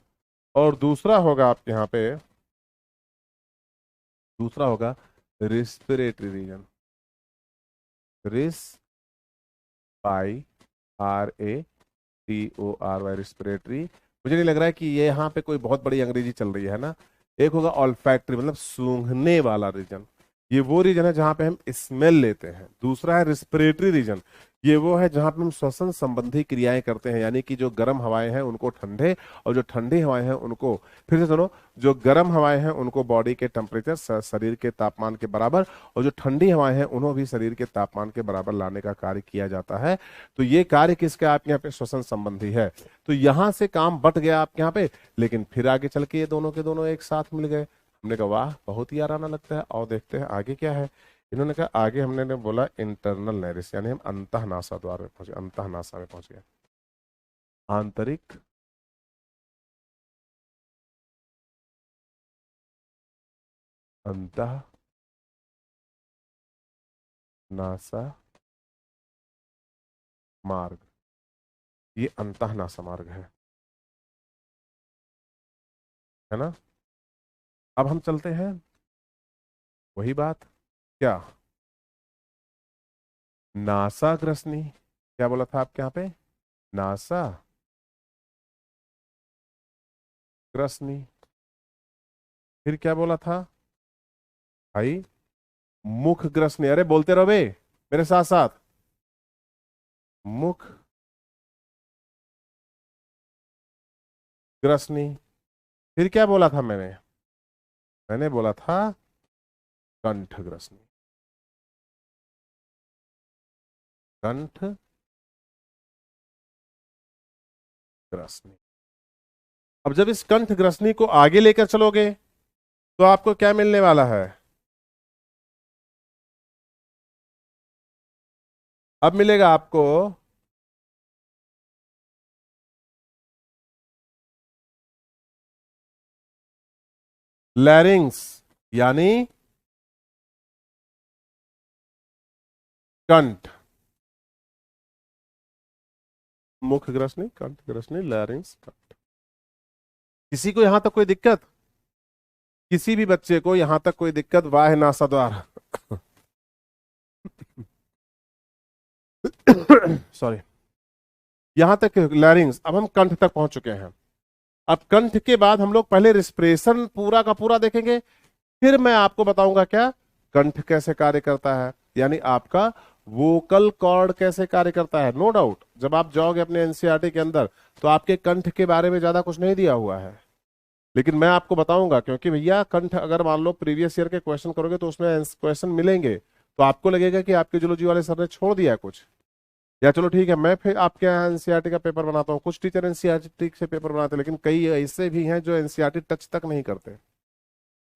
और दूसरा होगा आपके यहाँ पे, दूसरा होगा रिस्पिरेटरी रीजन, RATORY, रिस्पिरेटरी। मुझे नहीं लग रहा है कि ये यहाँ पे कोई बहुत बड़ी अंग्रेजी चल रही है ना। एक होगा ऑल्फैक्टरी, मतलब सूंघने वाला रीजन, ये वो रीजन है जहां पे हम स्मेल लेते हैं। दूसरा है रिस्पिरेटरी रीजन, ये वो है जहां पे हम श्वसन संबंधी क्रियाएं करते हैं, यानी कि जो गर्म हवाएं हैं उनको ठंडे, और जो ठंडी हवाएं हैं उनको, फिर से सुनो, जो गर्म हवाएं हैं उनको बॉडी के टेम्परेचर, शरीर के तापमान के बराबर, और जो ठंडी हवाएं हैं उन्हें भी शरीर के तापमान के बराबर लाने का कार्य किया जाता है। तो ये कार्य किसका, आपके यहाँ पे श्वसन संबंधी है। तो यहां से काम बट गया आपके यहाँ पे, लेकिन फिर आगे चल के ये दोनों के दोनों एक साथ मिल गए। हमने कहा वाह, बहुत ही आराना लगता है, और देखते हैं आगे क्या है। इन्होंने कहा आगे, हमने ने बोला इंटरनल नैरिस, यानी हम अंतः नासा द्वार में पहुंचे, अंतः नासा में पहुंच गए, आंतरिक अंतः नासा मार्ग, ये अंतः नासा मार्ग है ना। अब हम चलते हैं, वही बात, क्या, नासा ग्रसनी, क्या बोला था आपके यहाँ पे, नासा ग्रसनी, फिर क्या बोला था भाई, मुख ग्रसनी, अरे बोलते रहो बे मेरे साथ साथ, मुख ग्रसनी। फिर क्या बोला था मैंने, मैंने बोला था कंठ ग्रसनी, कंठ ग्रसनी। अब जब इस कंठ ग्रसनी को आगे लेकर चलोगे तो आपको क्या मिलने वाला है, अब मिलेगा आपको लैरिंग्स, यानी कंठ, मुख ग्रसनी, कंठ ग्रसनी, लैरिंग्स, कंठ। किसी को यहां तक कोई दिक्कत, किसी भी बच्चे को यहां तक कोई दिक्कत, वाह नासाद्वार सॉरी, यहां तक लैरिंग्स। अब हम कंठ तक पहुंच चुके हैं। अब कंठ के बाद हम लोग पहले रिस्पिरेशन पूरा का पूरा देखेंगे, फिर मैं आपको बताऊंगा क्या कंठ कैसे कार्य करता है, यानी आपका वोकल कॉर्ड कैसे कार्य करता है। नो डाउट जब आप जाओगे अपने एनसीईआरटी के अंदर तो आपके कंठ के बारे में ज्यादा कुछ नहीं दिया हुआ है, लेकिन मैं आपको बताऊंगा, क्योंकि भैया कंठ अगर मान लो प्रीवियस ईयर के क्वेश्चन करोगे तो उसमें क्वेश्चन मिलेंगे, तो आपको लगेगा कि आपके जूलॉजी वाले सर ने छोड़ दिया है कुछ, या चलो ठीक है मैं फिर आपके यहाँ एनसीईआरटी का पेपर बनाता हूँ। कुछ टीचर एनसीईआरटी से पेपर बनाते हैं, लेकिन कई ऐसे भी हैं जो एनसीईआरटी टच तक नहीं करते।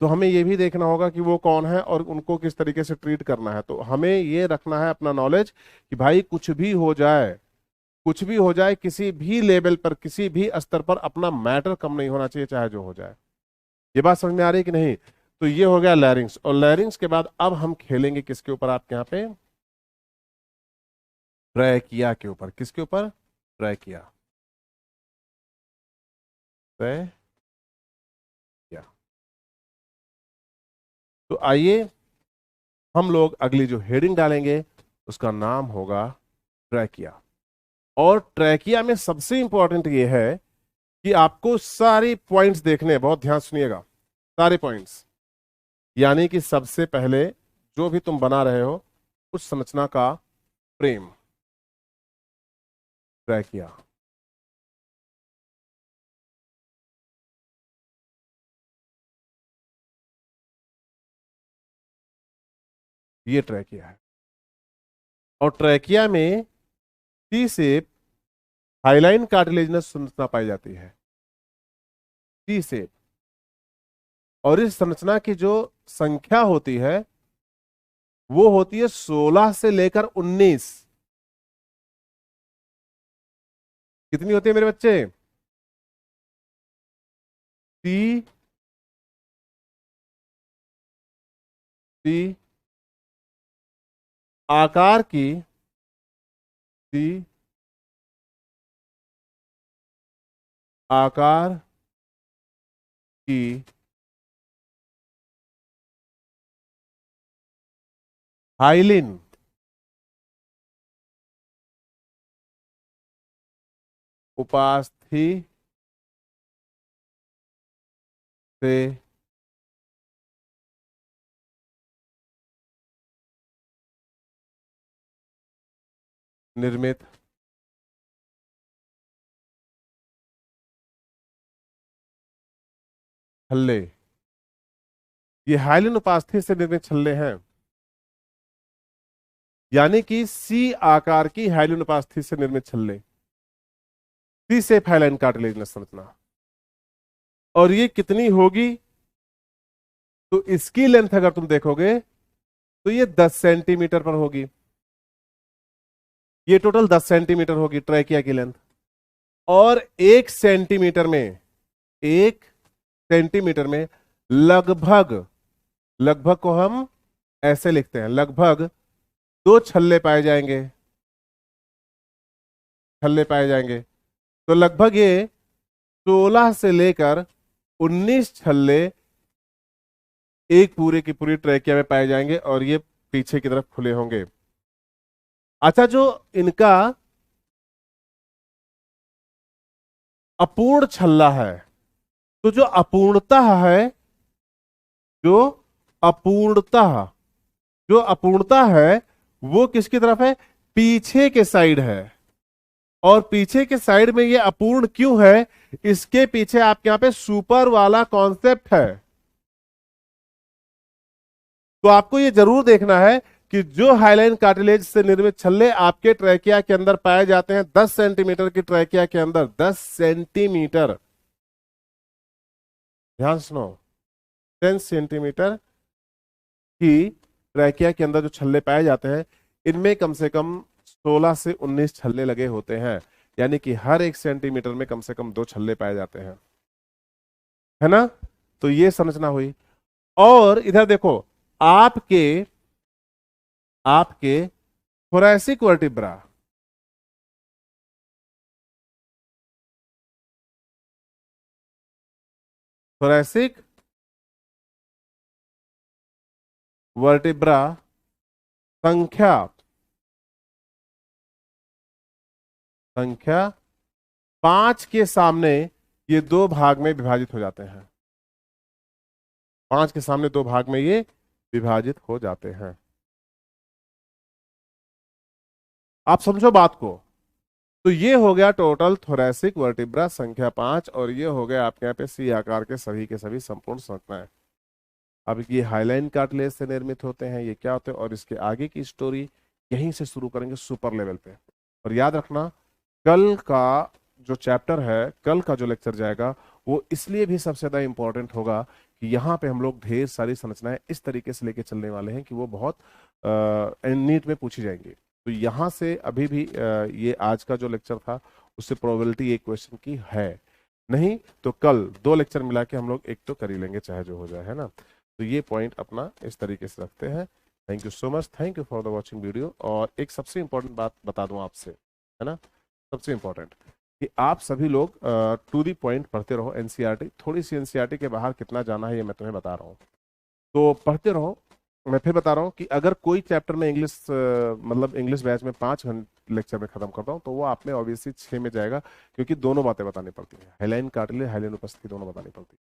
तो हमें ये भी देखना होगा कि वो कौन है और उनको किस तरीके से ट्रीट करना है। तो हमें ये रखना है अपना नॉलेज कि भाई कुछ भी हो जाए, कुछ भी हो जाए, किसी भी लेवल पर, किसी भी स्तर पर अपना मैटर कम नहीं होना चाहिए, चाहे जो हो जाए। ये बात समझ में आ रही है कि नहीं? तो ये हो गया लैरिंग्स, और लैरिंग्स के बाद अब हम खेलेंगे किसके ऊपर आपके यहाँ पे, ट्रैकिया के ऊपर। किसके ऊपर, ट्रैकिया, ट्रैकिया। तो आइए हम लोग अगली जो हेडिंग डालेंगे उसका नाम होगा ट्रैकिया। और ट्रैकिया में सबसे इंपॉर्टेंट ये है कि आपको सारे पॉइंट्स देखने हैं, बहुत ध्यान सुनिएगा, सारे पॉइंट्स। यानी कि सबसे पहले जो भी तुम बना रहे हो उस संरचना का फ्रेम, ट्रैकिया, ये ट्रैकिया है। और ट्रैकिया में टी शेप हाइलाइन कार्टिलेजिनस संरचना पाई जाती है सी से, और इस संरचना की जो संख्या होती है वो होती है 16 से लेकर 19। कितनी होती है मेरे बच्चे? सी सी आकार की, सी आकार की हाइलिन उपास्थि से निर्मित छल्ले, ये हाइलिन उपास्थि से निर्मित छल्ले हैं, यानी कि सी आकार की हाइलिन उपास्थि से निर्मित छल्ले, सी से हाइलाइन कार्टिलेजिनस संरचना। और ये कितनी होगी? तो इसकी लेंथ अगर तुम देखोगे तो ये 10 सेंटीमीटर पर होगी। ये टोटल 10 सेंटीमीटर होगी ट्रैकिया की लेंथ। और 1 सेंटीमीटर में, 1 सेंटीमीटर में लगभग, लगभग को हम ऐसे लिखते हैं, लगभग 2 छल्ले पाए जाएंगे, छल्ले पाए जाएंगे। तो लगभग ये 16 से लेकर 19 छल्ले एक पूरे की पूरी ट्रैकिया में पाए जाएंगे, और ये पीछे की तरफ खुले होंगे। अच्छा, जो इनका अपूर्ण छल्ला है, तो जो अपूर्णता है, जो अपूर्णता, जो अपूर्णता है वो किसकी तरफ है? पीछे के साइड है। और पीछे के साइड में ये अपूर्ण क्यों है? इसके पीछे आपके यहां पे सुपर वाला कॉन्सेप्ट है। तो आपको ये जरूर देखना है कि जो हाइलाइन कार्टिलेज से निर्मित छल्ले आपके ट्रैकिया के अंदर पाए जाते हैं, 10 सेंटीमीटर की ट्रैकिया के अंदर, 10 सेंटीमीटर, ध्यान सुनो, 10 सेंटीमीटर की ट्रैकिया के अंदर जो छल्ले पाए जाते हैं, इनमें कम से कम 16 से 19 छल्ले लगे होते हैं, यानी कि हर 1 सेंटीमीटर में कम से कम 2 छल्ले पाए जाते हैं, है ना? तो ये संरचना हुई। और इधर देखो, आपके आपके थोरैसिक वर्टिब्रा, थोरैसिक वर्टिब्रा संख्या संख्या 5 के सामने ये 2 भाग में विभाजित हो जाते हैं। 5 के सामने 2 भाग में ये विभाजित हो जाते हैं। आप समझो बात को। तो ये हो गया टोटल थोरैसिक वर्टिब्रा संख्या 5, और ये हो गया आपके यहाँ पे सी आकार के सभी संपूर्ण संरचनाएं। अब ये हाइलाइन कार्टिलेज से निर्मित होते हैं, ये क्या होते हैं, और इसके आगे की स्टोरी यहीं से शुरू करेंगे सुपर लेवल पे। और याद रखना, कल का जो चैप्टर है, कल का जो लेक्चर जाएगा, वो इसलिए भी सबसे ज्यादा इंपॉर्टेंट होगा कि यहाँ पे हम लोग ढेर सारी संरचनाएं इस तरीके से लेके चलने वाले हैं कि वो बहुत नीट में पूछी जाएंगी। तो यहाँ से अभी भी ये आज का जो लेक्चर था उससे प्रोबेबिलिटी एक क्वेश्चन की है, नहीं तो कल 2 लेक्चर मिला के हम लोग एक तो कर ही लेंगे, चाहे जो हो जाए, है ना? तो ये पॉइंट अपना इस तरीके से रखते हैं। Thank you so much, thank you for the watching video. और एक सबसे इंपॉर्टेंट बात बता दूं आपसे, है ना, सबसे इंपॉर्टेंट, कि आप सभी लोग टू दी पॉइंट पढ़ते रहो। एनसीईआरटी, थोड़ी सी एनसीईआरटी के बाहर कितना जाना है ये मैं तुम्हें बता रहा हूँ, तो पढ़ते रहो। मैं फिर बता रहा हूँ कि अगर कोई चैप्टर में इंग्लिश मतलब इंग्लिश बैच में 5 घंटे लेक्चर में खत्म करता हूँ, तो वो आप में ऑब्वियसली 6 में जाएगा, क्योंकि दोनों बातें बतानी पड़ती है, हाइलाइन कार्टिलेज, हाइलाइन उपस्थिति दोनों बतानी पड़ती है।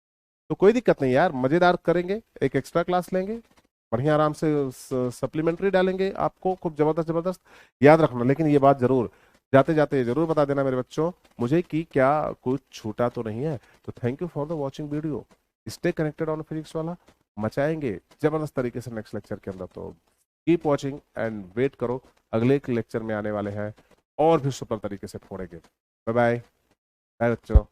तो कोई दिक्कत नहीं यार, मजेदार करेंगे, एक एक्स्ट्रा क्लास लेंगे, बढ़िया आराम से सप्लीमेंट्री डालेंगे आपको, खूब जबरदस्त जबरदस्त। याद रखना, लेकिन ये बात जरूर जाते जाते जरूर बता देना मेरे बच्चों मुझे कि क्या कुछ छूटा तो नहीं है। तो thank you for the watching video, stay connected on physics वाला, मचाएंगे जबरदस्त तरीके से नेक्स्ट लेक्चर के अंदर। तो कीप वॉचिंग एंड वेट करो, अगले लेक्चर में आने वाले हैं और भी सुपर तरीके से फोड़ेंगे। Bye bye. बाय बच्चों।